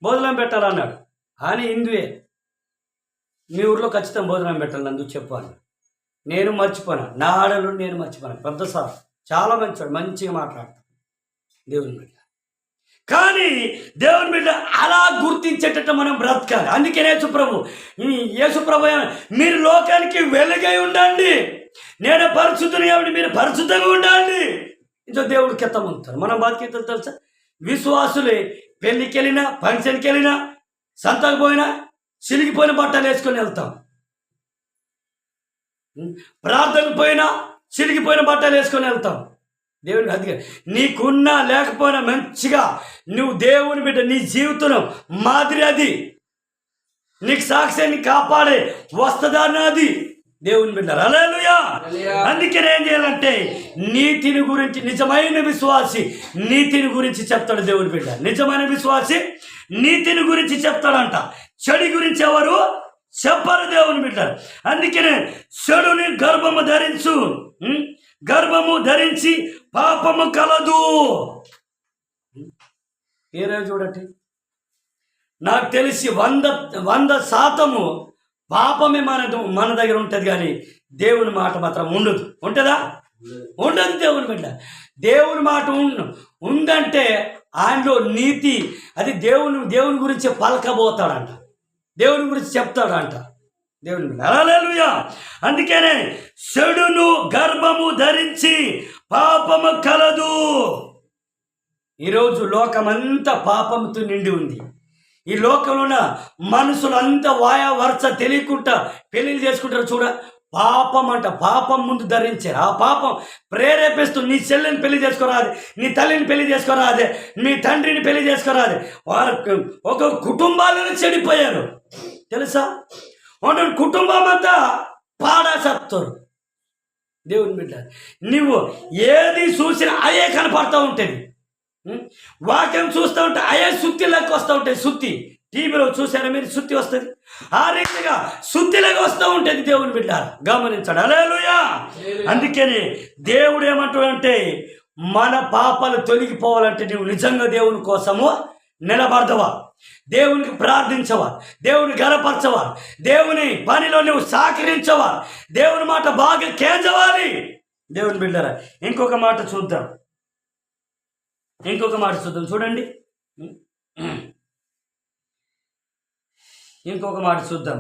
భోజనం పెట్టాలన్నాడు. ఆయన హిందువే. మీ ఊర్లో ఖచ్చితంగా భోజనం పెట్టాలి నందు చెప్పాను. నేను మర్చిపోయాను, నా ఆడలు నేను మర్చిపోయాను. పెద్ద సార్ చాలా మంచివాడు, మంచిగా మాట్లాడతాను దేవుని బిడ్డ. కానీ దేవుని బిడ్డ అలా గుర్తించేటట్టు మనం బ్రతకాలి. అందుకనే యేసుప్రభు మీరు లోకానికి వెలుగై ఉండండి, నేను పరిశుద్ధుని కాబట్టి మీరు పరిశుద్ధంగా ఉండండి. ఇంకో దేవుడికి ఎత్తమంటారు. మనం బాధ్యతలు తెలుసా? విశ్వాసులే పెళ్ళికి వెళ్ళినా, ఫంక్షన్కి వెళ్ళినా, సంతకు పోయినా చిరిగిపోయిన బట్టలు వేసుకొని వెళ్తాం. ప్రార్థనకు పోయినా చిరిగిపోయిన బట్టలు వేసుకొని వెళ్తాం. దేవుని అది నీకున్నా లేకపోయినా మంచిగా నువ్వు దేవుని బిడ్డ, నీ జీవితం మాదిరి అది, నీకు సాక్ష్యాన్ని కాపాడే వస్తదాన్ని అది దేవుని బిడ్డ. హల్లెలూయా. అందుకే ఏం చేయాలంటే నీతిని గురించి, నిజమైన విశ్వాసి నీతిని గురించి చెప్తాడు దేవుని బిడ్డ. నిజమైన విశ్వాసి నీతిని గురించి చెప్తాడంట. చెడు గురించి ఎవరు చెప్పరు దేవుని బిడ్డ. అందుకనే చెడుని గర్భము ధరించు, గర్భము ధరించి పాపము కలదు. ఏరే చూడండి, నాకు తెలిసి 100% పాపమే మన దగ్గర ఉంటుంది, కానీ దేవుని మాట మాత్రం ఉండదు. ఉంటుందా? ఉండదు. దేవుని బిడ్డ, దేవుని మాట ఉందంటే ఆయనలో నీతి, అది దేవుని గురించి పలకబోతాడంట, దేవుని గురించి చెప్తాడంట దేవుని బిడ్డ. హల్లెలూయా. అందుకనే చెడును గర్భము ధరించి పాపము కలదు. ఈరోజు లోకమంతా పాపంతో నిండి ఉంది. ఈ లోకంలో ఉన్న మనుషులంతా వరుస తెలియకుండా పెళ్లి చేసుకుంటారు. చూడ, పాపం అంట, పాపం ముందు ధరించారు. ఆ పాపం ప్రేరేపిస్తూ నీ చెల్లిని పెళ్లి చేసుకోరాదే, నీ తల్లిని పెళ్లి చేసుకోరాదే, మీ తండ్రిని పెళ్లి చేసుకోరాదే. వారు ఒక కుటుంబాలను చెడిపోయారు తెలుసా. వాళ్ళ కుటుంబం అంతా పాడాసత్తారు. దేవుని బిడ్డ, నువ్వు ఏది చూసినా అయ్యే కనపడుతూ ఉంటుంది. వాక్యం చూస్తూ ఉంటే అయ్యే సుత్తిలోకి వస్తూ ఉంటాయి. సుత్తి టీవీలో చూసారా మీరు? సుత్తి వస్తుంది, ఆ రీతిగా సుత్తిలోకి వస్తూ ఉంటుంది. దేవుని బిడ్డ గమనించండి. హల్లెలూయా. అందుకని దేవుడు ఏమంటాడంటే, మన పాపాలు తొలగిపోవాలంటే నువ్వు నిజంగా దేవుని కోసము నిలబడతావా, దేవునికి ప్రార్థించవా, దేవుని గనపరచవా, దేవుని పనిలో నువ్వు సహకరించవా, దేవుని మాట బాగా కేంచవాలి. దేవుని బిడ్డరా, ఇంకొక మాట చూద్దాం. చూడండి, ఇంకొక మాట చూద్దాం.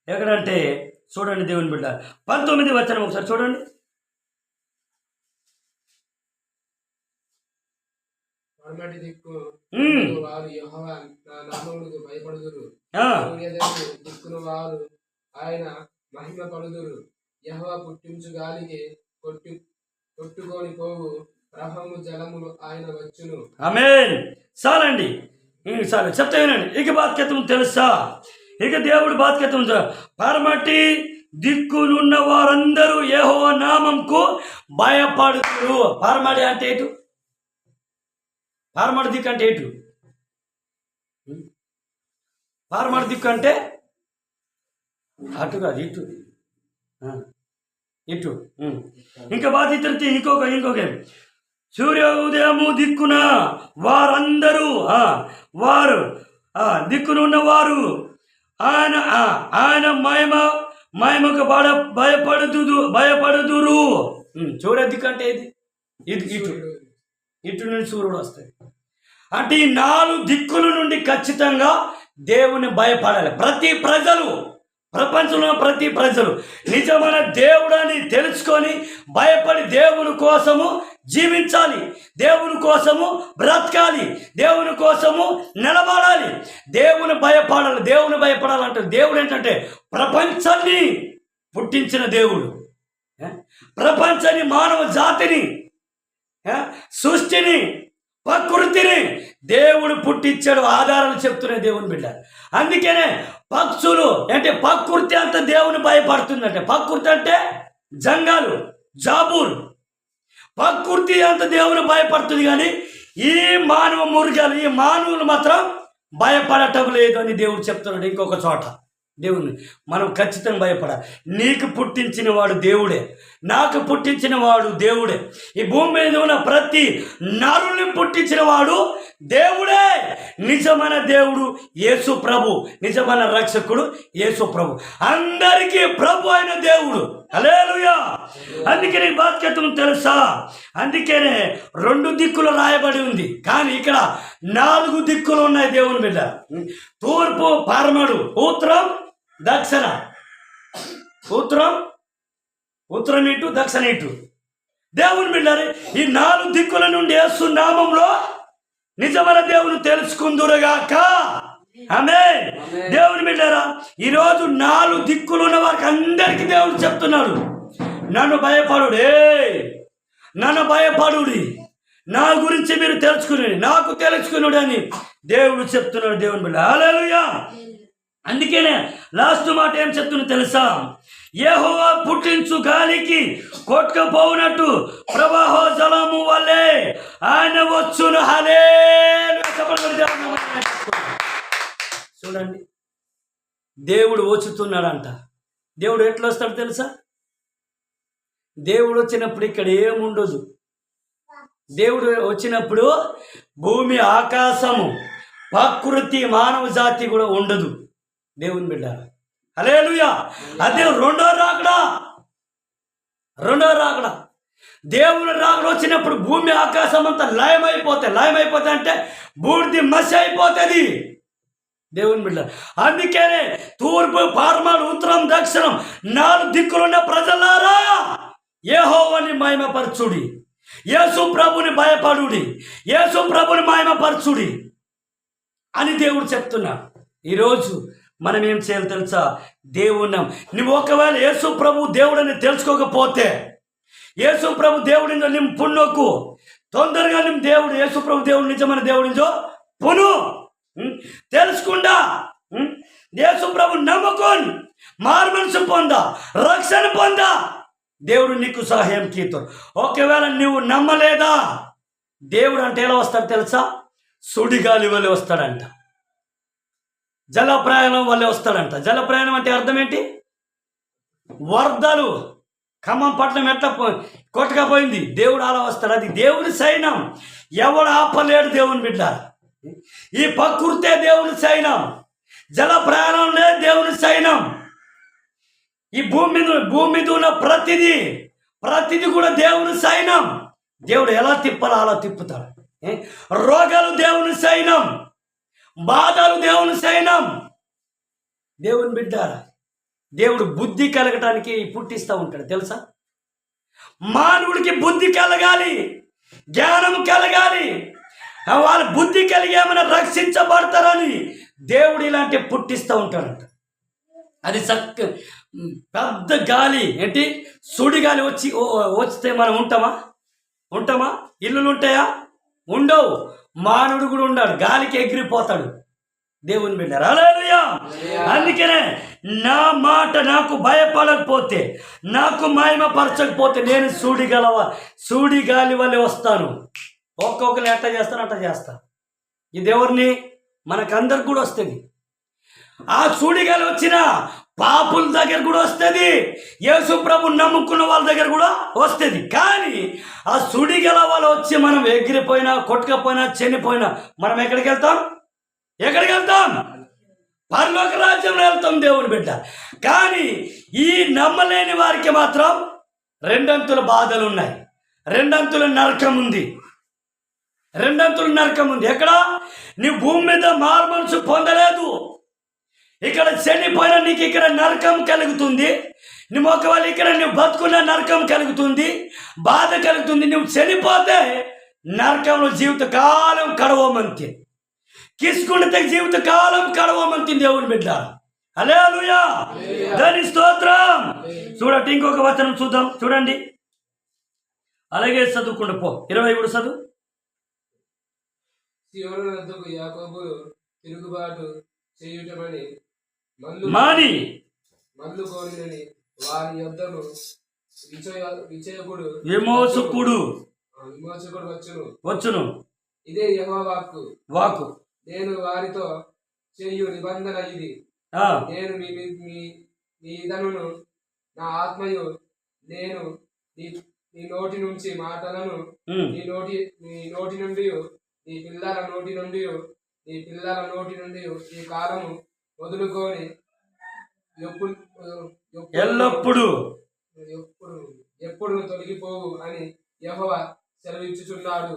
ఎక్కడంటే చూడండి దేవుని బిడ్డ 19వ వచనం ఒకసారి చూడండి. వారు యెహోవా నామమునకు భయపడుదురు, దిక్కును వారు ఆయన మహిమ పడుదురు. యెహోవా పుట్టించు గాలికి కొట్టుకొని పోవు ప్రవాహము జలములు ఆయన వచ్చును. ఆమేన్. చాలండి, చాలు చెప్తా వినండి. ఇక బాధ్యత తెలుసా? ఇక దేవుడి బాధ్యత పరమటి దిక్కునున్న వారందరూ యెహోవా నామంకు భయపడుతురు. పరమటి అంటే ఏటు? పరమటి దిక్కు అంటే ఏటు? పరమటి దిక్కు అంటే అటు కాదు, ఇటు ఇటు. ఇంకా బాధ్యత ఇంకొక సూర్య ఉదయము దిక్కున వారందరూ వారు దిక్కునున్న వారు ఆయన మహిమకు భయపడుదురు. చూడే దిక్కు అంటే ఇది ఇటు నుండి సూర్యుడు వస్తాయి. అంటే ఈ 4 దిక్కుల నుండి ఖచ్చితంగా దేవుని భయపడాలి. ప్రపంచంలో ప్రతి ప్రజలు నిజమైన దేవుడని తెలుసుకొని భయపడి దేవుని కోసము జీవించాలి, దేవుని కోసము బ్రతకాలి, దేవుని కోసము నిలబడాలి, దేవుని భయపడాలంటే దేవుడు ఏంటంటే ప్రపంచాన్ని పుట్టించిన దేవుడు, ప్రపంచాన్ని, మానవ జాతిని, సృష్టిని, ప్రకృతిని దేవుడు పుట్టించాడు. ఆధారాలు చెప్తున్నాయి దేవుని బిడ్డ. అందుకనే పక్షులు అంటే ప్రకృతి అంతా దేవుని భయపడుతుందంటే, ప్రకృతి అంటే జంగాలు, జాబూలు, ప్రకృతి అంతా దేవుని భయపడుతుంది. కానీ ఈ మానవ మృగాలు, ఈ మానవులు మాత్రం భయపడటం లేదు అని దేవుడు చెప్తున్నాడు. ఇంకొక చోట దేవుని మనం ఖచ్చితంగా భయపడాలి. నీకు పుట్టించిన వాడు దేవుడే, నాకు పుట్టించిన వాడు దేవుడే, ఈ భూమి మీద ఉన్న ప్రతి నరుని పుట్టించిన వాడు దేవుడే. నిజమైన దేవుడు యేసు ప్రభు, నిజమైన రక్షకుడు యేసు ప్రభు, అందరికీ ప్రభు అయిన దేవుడు. హల్లెలూయా. అందుకని బాధ్యతను తెలుసా? అందుకనే 2 దిక్కులు రాయబడి ఉంది, కానీ ఇక్కడ 4 దిక్కులు ఉన్నాయి దేవుని బిడ్డ. తూర్పు పరమడు, ఉత్తరం దక్షిణ, ఉత్తరం ఇటు, దక్షిణ ఇటు. దేవుని బిడ్డారు, ఈ 4 దిక్కుల నుండి యేసు నామంలో నిజమైన దేవుని తెలుసుకుందురుగాక. ఆమేన్. దేవుని బిడ్డారా, ఈరోజు 4 దిక్కులు ఉన్న వారికి అందరికీ దేవుడు చెప్తున్నాడు, నన్ను భయపడుడి, నా గురించి మీరు తెలుసుకుని, నాకు తెలుసుకున్నాడు అని దేవుడు చెప్తున్నాడు. దేవుని బిడ్డ, హల్లెలూయా. అందుకనే లాస్ట్ మాట ఏం చెప్తున్నా తెలుసా? యెహోవా పుట్టించు గాలికి కొట్టుకుపోవునట్టు ప్రవాహ జలము వల్లే ఆయన వచ్చును. హల్లెలూయా. చూడండి, దేవుడు వచ్చుతున్నాడంట. దేవుడు ఎట్లా వస్తాడు తెలుసా? దేవుడు వచ్చినప్పుడు ఇక్కడ ఏముండదు. దేవుడు వచ్చినప్పుడు భూమి, ఆకాశము, ప్రకృతి, మానవ జాతి కూడా ఉండదు. దేవుని బిడ్డ, హల్లెలూయా. అదే రెండో రాకడా. దేవుని రాకడ వచ్చినప్పుడు భూమి, ఆకాశం అంతా లయమైపోతాయి అంటే బూడిది మసి అయిపోతుంది. దేవుని బిడ్డ, అందుకనే తూర్పు, పడమర, ఉత్తరం, దక్షిణం 4 దిక్కులున్న ప్రజలారా యెహోవాని మహిమపరచుడి, యేసు ప్రభుని భయపడుడి, యేసు ప్రభుని మహిమపరచుడి అని దేవుడు చెప్తున్నాడు. ఈరోజు మనం ఏం చేయాలి తెలుసా? దేవుని నువ్వు ఒకవేళ యేసు ప్రభు దేవుడని తెలుసుకోకపోతే, యేసు ప్రభు దేవుడిని నిన్ను పుణ్యకు తొందరగా నిన్ను దేవుడు యేసు ప్రభు దేవుడు నిజమైన దేవుడిజో పును తెలుసుకుండా యేసు ప్రభు నమ్ముకొని మారు మనసు పొందా, రక్షణ పొందా, దేవుడు నీకు సహాయం కీర్తు. ఒకవేళ నువ్వు నమ్మలేదా, దేవుడు అంటే ఎలా వస్తాడు తెలుసా? సుడిగాలి వల్ల వస్తాడంట, జల ప్రయాణం వల్లే వస్తాడంట. జల ప్రయాణం అంటే అర్థం ఏంటి? వరదలు ఖమ్మం పట్టణం ఎట్లా కొట్టకపోయింది, దేవుడు అలా వస్తాడు. అది దేవుని సైన్యం, ఎవడు ఆపలేడు. దేవుని బిడ్డ, ఈ ప్రకృతే దేవుని సైన్యం, జల ప్రయాణంలో దేవుని సైన్యం. ఈ భూమి మీద ఉన్న ప్రతిదీ కూడా దేవుని సైన్యం. దేవుడు ఎలా తిప్పాలో అలా తిప్పుతాడు. రోగాలు దేవుని సైన్యం, బాధలు దేవుని సైన్యం. దేవుని బిడ్డ, దేవుడు బుద్ధి కలగటానికి పుట్టిస్తూ ఉంటాడు తెలుసా? మానవుడికి బుద్ధి కలగాలి, జ్ఞానం కలగాలి. వాళ్ళ బుద్ధి కలిగి ఏమైనా రక్షించబడతారని దేవుడు ఇలాంటి పుట్టిస్తూ ఉంటాడంట. అది పెద్ద గాలి ఏంటి, సుడిగాలి వచ్చితే మనం ఉంటామా? ఇల్లులు ఉంటాయా? ఉండవు. మానవుడు కూడా ఉండాడు, గాలికి ఎగిరిపోతాడు. దేవుని బిడ్డ, హల్లెలూయా. అందుకనే నా మాట నాకు భయపడకపోతే, నాకు మహిమపరచకపోతే నేను సుడిగాలి వల్లే వస్తాను. ఒక్కొక్కరు ఎట్లా చేస్తాను అట్లా చేస్తా. ఇది ఎవరిని? మనకందరికి కూడా వస్తుంది. ఆ సుడిగాలి వచ్చిన పాపుల దగ్గర కూడా వస్తుంది, యేసు ప్రభు నమ్ముకున్న వాళ్ళ దగ్గర కూడా వస్తుంది. కానీ ఆ సుడిగల వల్ల వచ్చి మనం ఎగిరిపోయినా, కొట్టుకపోయినా, చనిపోయినా మనం ఎక్కడికి వెళ్తాం? పరలోక రాజ్యంలో వెళ్తాం. దేవుని బిడ్డ, కానీ ఈ నమ్మలేని వారికి మాత్రం 2 అంతుల బాధలు ఉన్నాయి, 2 అంతుల నరకం ఉంది. ఎక్కడ? నీ భూమి మీద మారు మనసు పొందలేదు, ఇక్కడ చనిపోయినా నీకు ఇక్కడ నరకం కలుగుతుంది. నువ్వు ఒకవేళ ఇక్కడ నువ్వు బతుకున్న నరకం కలుగుతుంది, బాధ కలుగుతుంది. నువ్వు చనిపోతే నరకంలో జీవితకాలం కడవమంతే, కిసుకుంటే జీవితకాలం కడవమంతే. దేవుని బిడ్డ, హల్లెలూయా, దాని స్తోత్రం. చూడండి, ఇంకొక వచనం చూద్దాం. చూడండి, అలాగే చదువుకుంటూ పో. 23 చదువు. సీయోను వద్దకు యాకోబు తిరుగుబాటు చేయుటమని మల్లు కోరినని వారి యొద్దకు విమోచకుడు వచ్చును. ఇదే యెహోవా వాక్కు. నేను వారితో చేయు నిబంధన ఇది. నేను నీ ఇదనును నా ఆత్మయు నేను నీ నోటి నుంచి మాటలను నీ నోటి నుండి నీ పిల్లల నోటి నుండి ఈ కాలము మొదలుకొని ఎప్పుడు తొలగిపోవు అని యెహోవా సెలవిచ్చుచున్నాడు.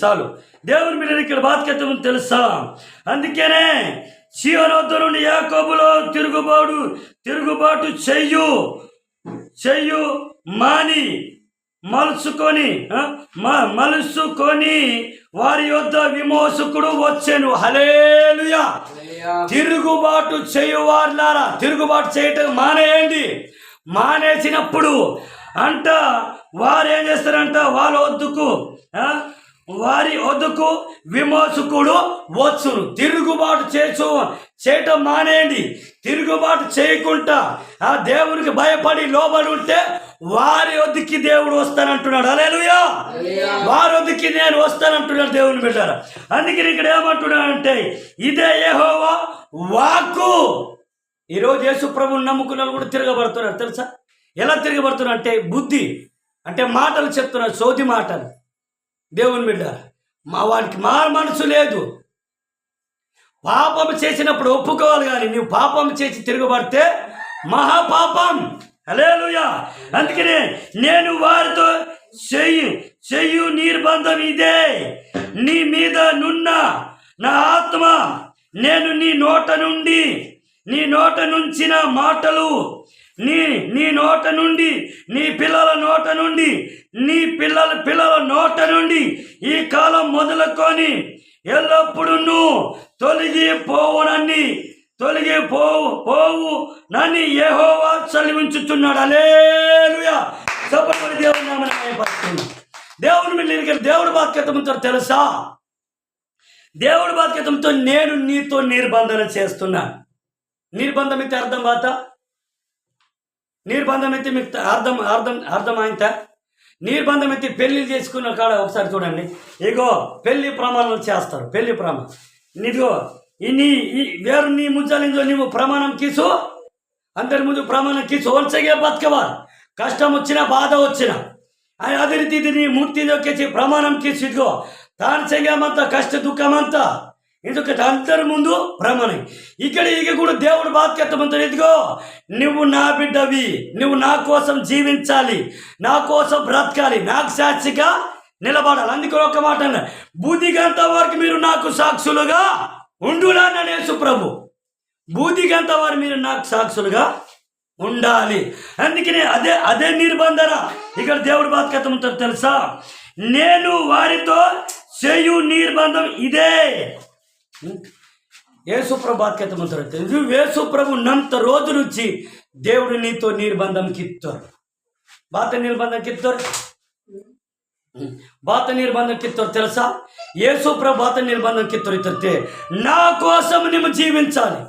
చాలు. దేవుని బిడ్డలు ఇక్కడ బాధ్యత తెలుసా? అందుకనే సీయోను వద్ద నుండి యాకోబులో తిరుగుబాటు చెయ్యు మాని మలుసుకొని వారి యొద్ద విమోచకుడు వచ్చెను. హల్లెలూయా. తిరుగుబాటు చేయువారులారా, తిరుగుబాటు చేయటం మానేయండి. మానేసినప్పుడు అంట వారు ఏం చేస్తారంట? వారి వద్దకు విమోచకుడు వచ్చును. తిరుగుబాటు చేయటం మానేయండి. తిరుగుబాటు చేయకుండా ఆ దేవునికి భయపడి లోబడి ఉంటే వారి వద్దకి దేవుడు వస్తానంటున్నాడు. హల్లెలూయా. వారి వద్దకి నేను వస్తానంటున్నాడు దేవుని బిడ్డారా. అందుకని ఇక్కడ ఏమంటున్నాడు అంటే, ఇదే యెహోవా వాక్కు. ఈరోజు యేసు ప్రభువుని నమ్ముకున్న వాళ్ళు కూడా తిరగబడుతున్నారు తెలుసా? ఎలా తిరగబడుతున్నారు అంటే బుద్ధి అంటే మాటలు చెప్తున్నారు, సోది మాటలు. దేవుని బిడ్డ, వాడికి మారు మనసు లేదు. పాపం చేసినప్పుడు ఒప్పుకోవాలి, కానీ నువ్వు పాపం చేసి తిరగబడితే మహాపాపం. హల్లెలూయా. అందుకనే నేను వారితో చెయ్యు నిర్బంధం ఇదే, నీ మీద నున్న నా ఆత్మ నేను నీ నోట నుంచిన మాటలు నీ నోట నుండి, నీ పిల్లల నోట నుండి, నీ పిల్లల నోట నుండి ఈ కాలం మొదలుకొని ఎల్లప్పుడూ తొలగిపోవు నన్ను యెహోవా సెలవించుచున్నాడు. హల్లెలూయా. చెప్పండి దేవుని నామమున మహిమపరుస్తున్నాం. దేవుని మీద దేవుడి వాక్యతంతో తెలుసా? దేవుడి వాక్యతంతో నేను నీతో నిర్బంధన చేస్తున్నాను. నిర్బంధం అయితే అర్థం కాదా? నిర్బంధం అయితే మీకు అర్థమైందా? నిర్బంధం అయితే పెళ్లి చేసుకున్న కాడ ఒకసారి చూడండి. ఇగో పెళ్లి ప్రమాణాలు చేస్తారు. పెళ్లి ప్రమాణం ఇదిగో వేరు నీ ముజ్జలిందో నీవు ప్రమాణం కీసు, అందరి ముందు ప్రమాణం కీసు వంచగే బతకవా, కష్టం వచ్చినా బాధ వచ్చినా అదే రీతి ఇది నీ మూర్తిలోకి ప్రమాణం కీసు. ఇదిగో తాను చెయ్యమంతా కష్ట దుఃఖమంతా ఎందుకంటే అందరి ముందు ప్రమాణం. ఇక కూడా దేవుడు బాధ్యతమంతా ఇదిగో నువ్వు నా బిడ్డవి, నువ్వు నా కోసం జీవించాలి, నా కోసం బ్రతకాలి, నాకు సాక్షిగా నిలబడాలి. అందుకే ఒక మాట అన్న, బుద్ధిగంత వరకు మీరు నాకు సాక్షులుగా ఉండులా అన్నాడు యేసు ప్రభు. బుద్ధిగంత వారు మీరు నాకు సాక్షులుగా ఉండాలి. అందుకనే అదే నిర్బంధన ఇక్కడ దేవుడి బాధ్యతమంతా తెలుసా? నేను వారితో చేయు నిర్బంధం ఇదే. యేసుప్రభు బాధ్యతమంతా యేసుప్రభు నంత రోజు నుంచి దేవుడు నీతో నిర్బంధం కిత్తారు. బాత నిర్బంధం కిత్తారు తెలుసా? యేసుప్రభు బాత నిర్బంధం కిత్తారు ఇస్తే నా కోసం నువ్వు జీవించాలి,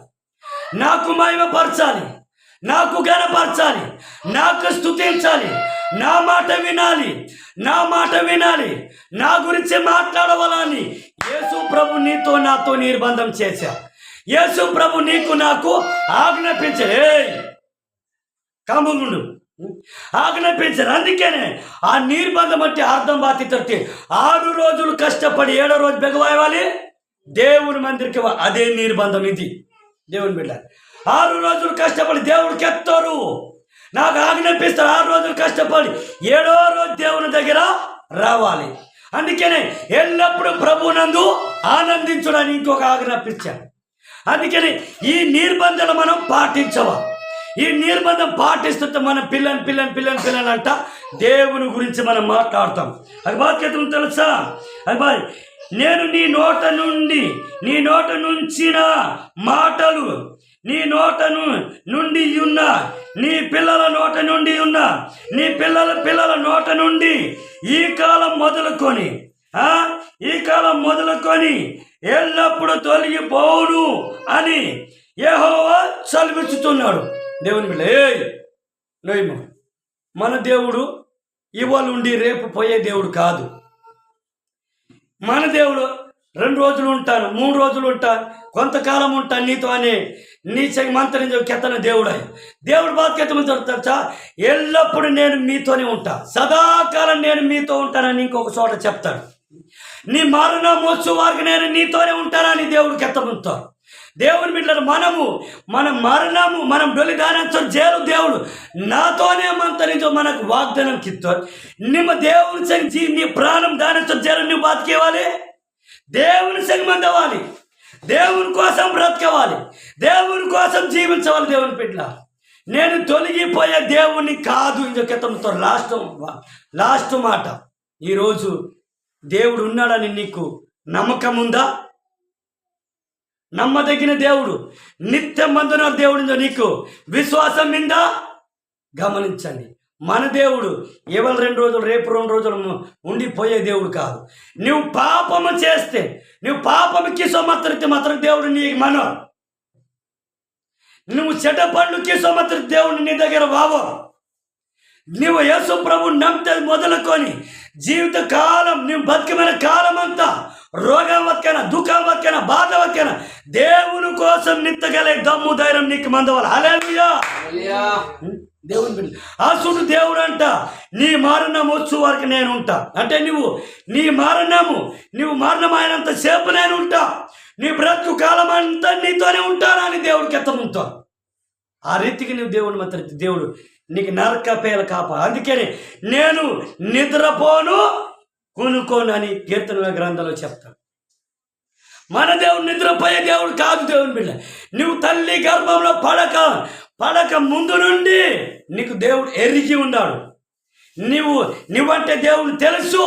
నాకు మహిమపరచాలి, నాకు ఘనపరచాలి, నాకు స్తుతించాలి, నా మాట వినాలి, నా గురించి మాట్లాడవాలని యేసు ప్రభు నీతో నాతో నిర్బంధం చేశా. యేసు ప్రభు నీకు నాకు ఆజ్ఞాపించారు. కమ్ముడు ఆజ్ఞాపించారు. అందుకనే ఆ నిర్బంధం అంటే అర్థం బాధ్యత 6 రోజులు కష్టపడి 7వ రోజు బెగవాయాలి దేవుని మందిరికి. అదే నిర్బంధం ఇది. దేవుని బిడ్డ 6 రోజులు కష్టపడి దేవుడికి ఎత్తారు, నాకు ఆజ్ఞాపిస్తారు. 6 రోజులు కష్టపడి 7వ రోజు దేవుని దగ్గర రావాలి. అందుకనే ఎల్లప్పుడూ ప్రభునందు ఆనందించడానికి ఇంకొక ఆజ్ఞాపించాను. అందుకని ఈ నిర్బంధన మనం పాటించవా? ఈ నిర్బంధం పాటిస్తుంటే మన పిల్లని అంట దేవుని గురించి మనం మాట్లాడతాం. అది బాధ్యత తెలుసా? అది బాయ్ నేను నీ నోట నుంచిన మాటలు నీ నుండి ఉన్న, నీ పిల్లల నోట నుండి ఉన్న, నీ పిల్లల నోట నుండి ఈ కాలం మొదలుకొని ఎల్లప్పుడూ తొలగిపోవును అని యెహోవా సెలవిస్తున్నాడు. దేవుని బిడ్డ, మన దేవుడు ఇవాళ ఉండి రేపు పోయే దేవుడు కాదు. మన దేవుడు 2 రోజులు ఉంటాను, 3 రోజులు ఉంటాను, కొంతకాలం ఉంటాను నీతో అని నీ మంత్రి కెత్తన దేవుడు బాధ్యత ఎల్లప్పుడు నేను మీతోనే ఉంటా, సదాకాలం నేను మీతో ఉంటానని ఇంకొక చోట చెప్తాడు. నీ మరణమోత్సవానికి నేను నీతోనే ఉంటానని దేవుడు కెత్తముతాడు. దేవుని బిడ్డలు మనం బలిదానంతో చేరు దేవుడు నాతోనే మంతరించో మనకు వాగ్దానం కిత్తాడు. నిమ్మ దేవుని సంగి నీ ప్రాణం దానంతో చేరు నువ్వు బతికేవాలి, దేవుని సంగమంది అవ్వాలి, దేవుని కోసం బ్రతకవాలి, దేవుని కోసం జీవించవాలి. దేవుని బిడ్డ, నేను తొలగిపోయే దేవుని కాదు. ఇంకొకతో లాస్ట్ మాట, ఈరోజు దేవుడు ఉన్నాడని నీకు నమ్మకం ఉందా? నమ్మదగిన దేవుడు, నిత్యం మందున దేవుడు నీకు విశ్వాసం ఉందా? గమనించండి, మన దేవుడు ఇవాళ 2 రోజులు రేపు 2 రోజులు ఉండిపోయే దేవుడు కాదు. నువ్వు పాపము చేస్తే, నువ్వు పాపముకి మాత్రం దేవుడు నీకు నువ్వు చెడ్డ పనులకి దేవుడు నీ దగ్గర వావో. నువ్వు యేసు ప్రభు నమ్మితే మొదలుకొని జీవిత కాలం నువ్వు బతికమైన కాలం అంతా రోగం వక్కన, దుఃఖం వక్కన, బాధ వక్కన దేవుని కోసం నిత్తగలే దమ్ము ధైర్యం నీకు మందవాలి. హల్లెలూయా. దేవుని బిడ్డ అసుడు దేవుడు అంట, నీ మరణం వచ్చు వరకు నేను ఉంటా అంటే నీ మరణం అయినంత సేపు నేను ఉంటా, నీ బ్రతుకు కాలం అంతా నీతోనే ఉంటానని దేవుడికి ఎత్తముంటా. ఆ రీతికి నువ్వు దేవుని మాత్రం దేవుడు నీకు నరక పేల కాపా. అందుకని నేను నిద్రపోను కొనుక్కోను అని కీర్తన గ్రంథంలో చెప్తాను. మన దేవుడు నిద్రపోయే దేవుడు కాదు. దేవుని బిడ్డ నువ్వు తల్లి గర్భంలో పడక ముందు నుండి నీకు దేవుడు ఎరిగి ఉన్నాడు. నువ్వంటే దేవుడు తెలుసు.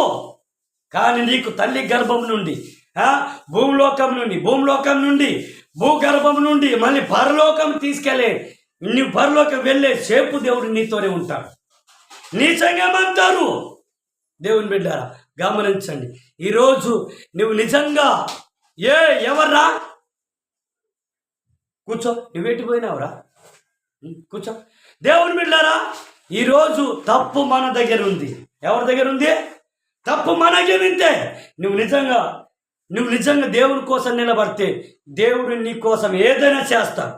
కానీ నీకు తల్లి గర్భం నుండి భూలోకం నుండి భూగర్భం నుండి మళ్ళీ పరలోకం తీసుకెళ్ళే, నువ్వు పరలోకం వెళ్ళే సేపు దేవుడు నీతోనే ఉంటాడు. నీ సంగమంటారు. దేవుని బిడ్డారా గమనించండి. ఈరోజు నువ్వు నిజంగా ఎవర్రా కూర్చో, నువ్వెట్టిపోయినావురా కూర్చో. దేవుని బిడ్డారా ఈరోజు తప్పు మన దగ్గర ఉంది. ఎవరి దగ్గర ఉంది? తప్పు మనకే వింటే నువ్వు నిజంగా దేవుని కోసం నిలబడితే దేవుడు నీ కోసం ఏదైనా చేస్తాడు.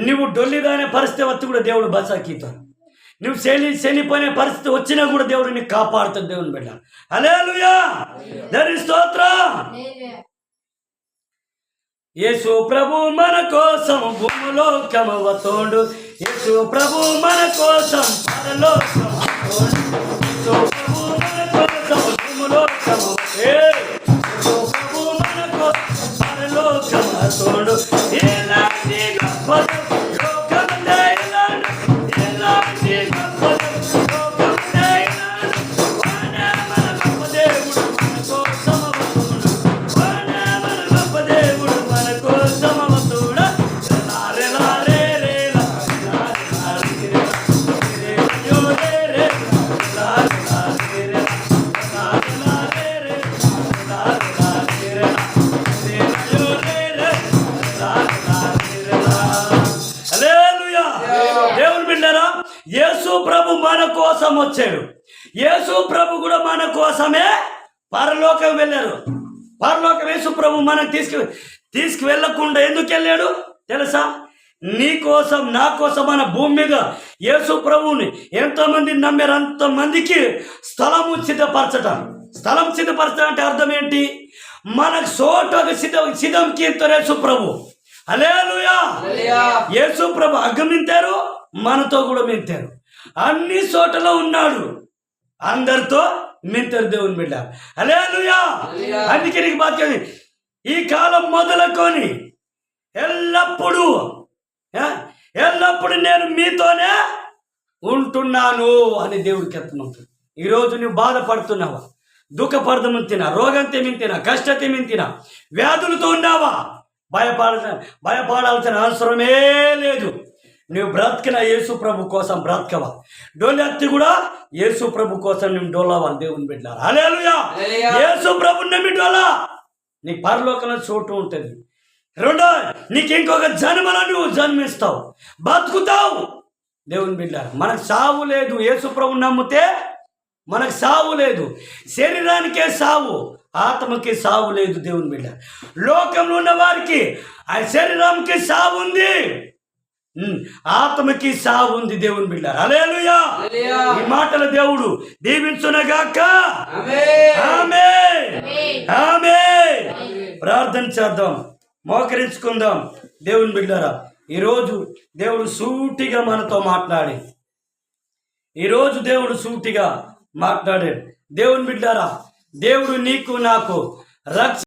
నువ్వు డొల్లిదానే పరిస్థితి వచ్చి కూడా దేవుడు బచాకీతాడు. నువ్వు చెల్లిపోయిన పరిస్థితి వచ్చినా కూడా దేవుడు నీకు కాపాడుతాడు. దేవుని బిడ్డ హల్లెలూయా. దేవుని స్తోత్రం. యేసు ప్రభు మన కోసం భూలోకమవతోడు, యేసు ప్రభు మన కోసం పరలోకమవతోడు, యేసు ప్రభు మన కోసం భూలోకమవతోడు, యేసు ప్రభు మన కోసం పరలోకమవతోడు. ఇలాంటి గొప్ప యేసు ప్రభు మన కోసం వచ్చాడు. యేసు ప్రభు కూడా మన కోసమే పరలోకం వెళ్ళారు. పరలోకం యేసు ప్రభు మనం తీసుకువెళ్ళకుండా ఎందుకు వెళ్ళాడు తెలుసా? నీ కోసం నా కోసం మన భూమి మీద యేసు ప్రభువుని ఎంతోమంది నమ్మారు, అంతమందికి స్థలము సిద్ధపరచటం అంటే అర్థం ఏంటి? మనకు చోటకు సిద్ధం కీర్తన యేసు ప్రభు. హల్లెలూయా. యేసు ప్రభు అగ్గమింతారు, మనతో కూడా మింతారు. అన్ని చోట్ల ఉన్నాడు, అందరితో మింతారు. దేవుని బిడ్డ హల్లెలూయా. అందుకే నీకు బాధ్యత ఈ కాలం మొదలుకొని ఎల్లప్పుడూ నేను మీతోనే ఉంటున్నాను అని దేవుడికి ఎత్తమవుతుంది. ఈరోజు నువ్వు బాధపడుతున్నావా? దుఃఖపడదమంతినా, రోగం తెమింతినా, కష్టతెమింతినా, వ్యాధులతో ఉన్నావా? భయపడాల్సిన అవసరమే లేదు. నువ్వు బ్రతికిన యేసు ప్రభు కోసం బ్రతకవా? డోలెత్తి కూడా యేసు ప్రభు కోసం నువ్వు డోలవాలి. దేవుని బిడ్డలారా హల్లెలూయా. యేసు ప్రభు నమ్మి డోలా, నీకు పరలోకంలో చోటు ఉంటుంది. రెండో, నీకు ఇంకొక జన్మలో నువ్వు జన్మిస్తావు, బతుకుతావు. దేవుని బిడ్డలారా మనకు సావు లేదు. యేసు ప్రభు నమ్మితే మనకు సావు లేదు. శరీరానికే సావు, ఆత్మకి సావు లేదు. దేవుని బిడ్డ లోకంలో ఉన్న వారికి ఆ శరీరానికి సావు ఉంది, ఆత్మకి సావు ఉంది. దేవుని బిడ్డ హల్లెలూయా. ఈ మాటల దేవుడు దీవించునగాక. ఆమేన్. ఆమేన్. ప్రార్థన చేద్దాం, మోకరించుకుందాం. దేవుని బిడ్డరా ఈరోజు దేవుడు సూటిగా మనతో మాట్లాడాడు. దేవుని బిడ్డరా దేవుడు నీకు నాకు రక్ష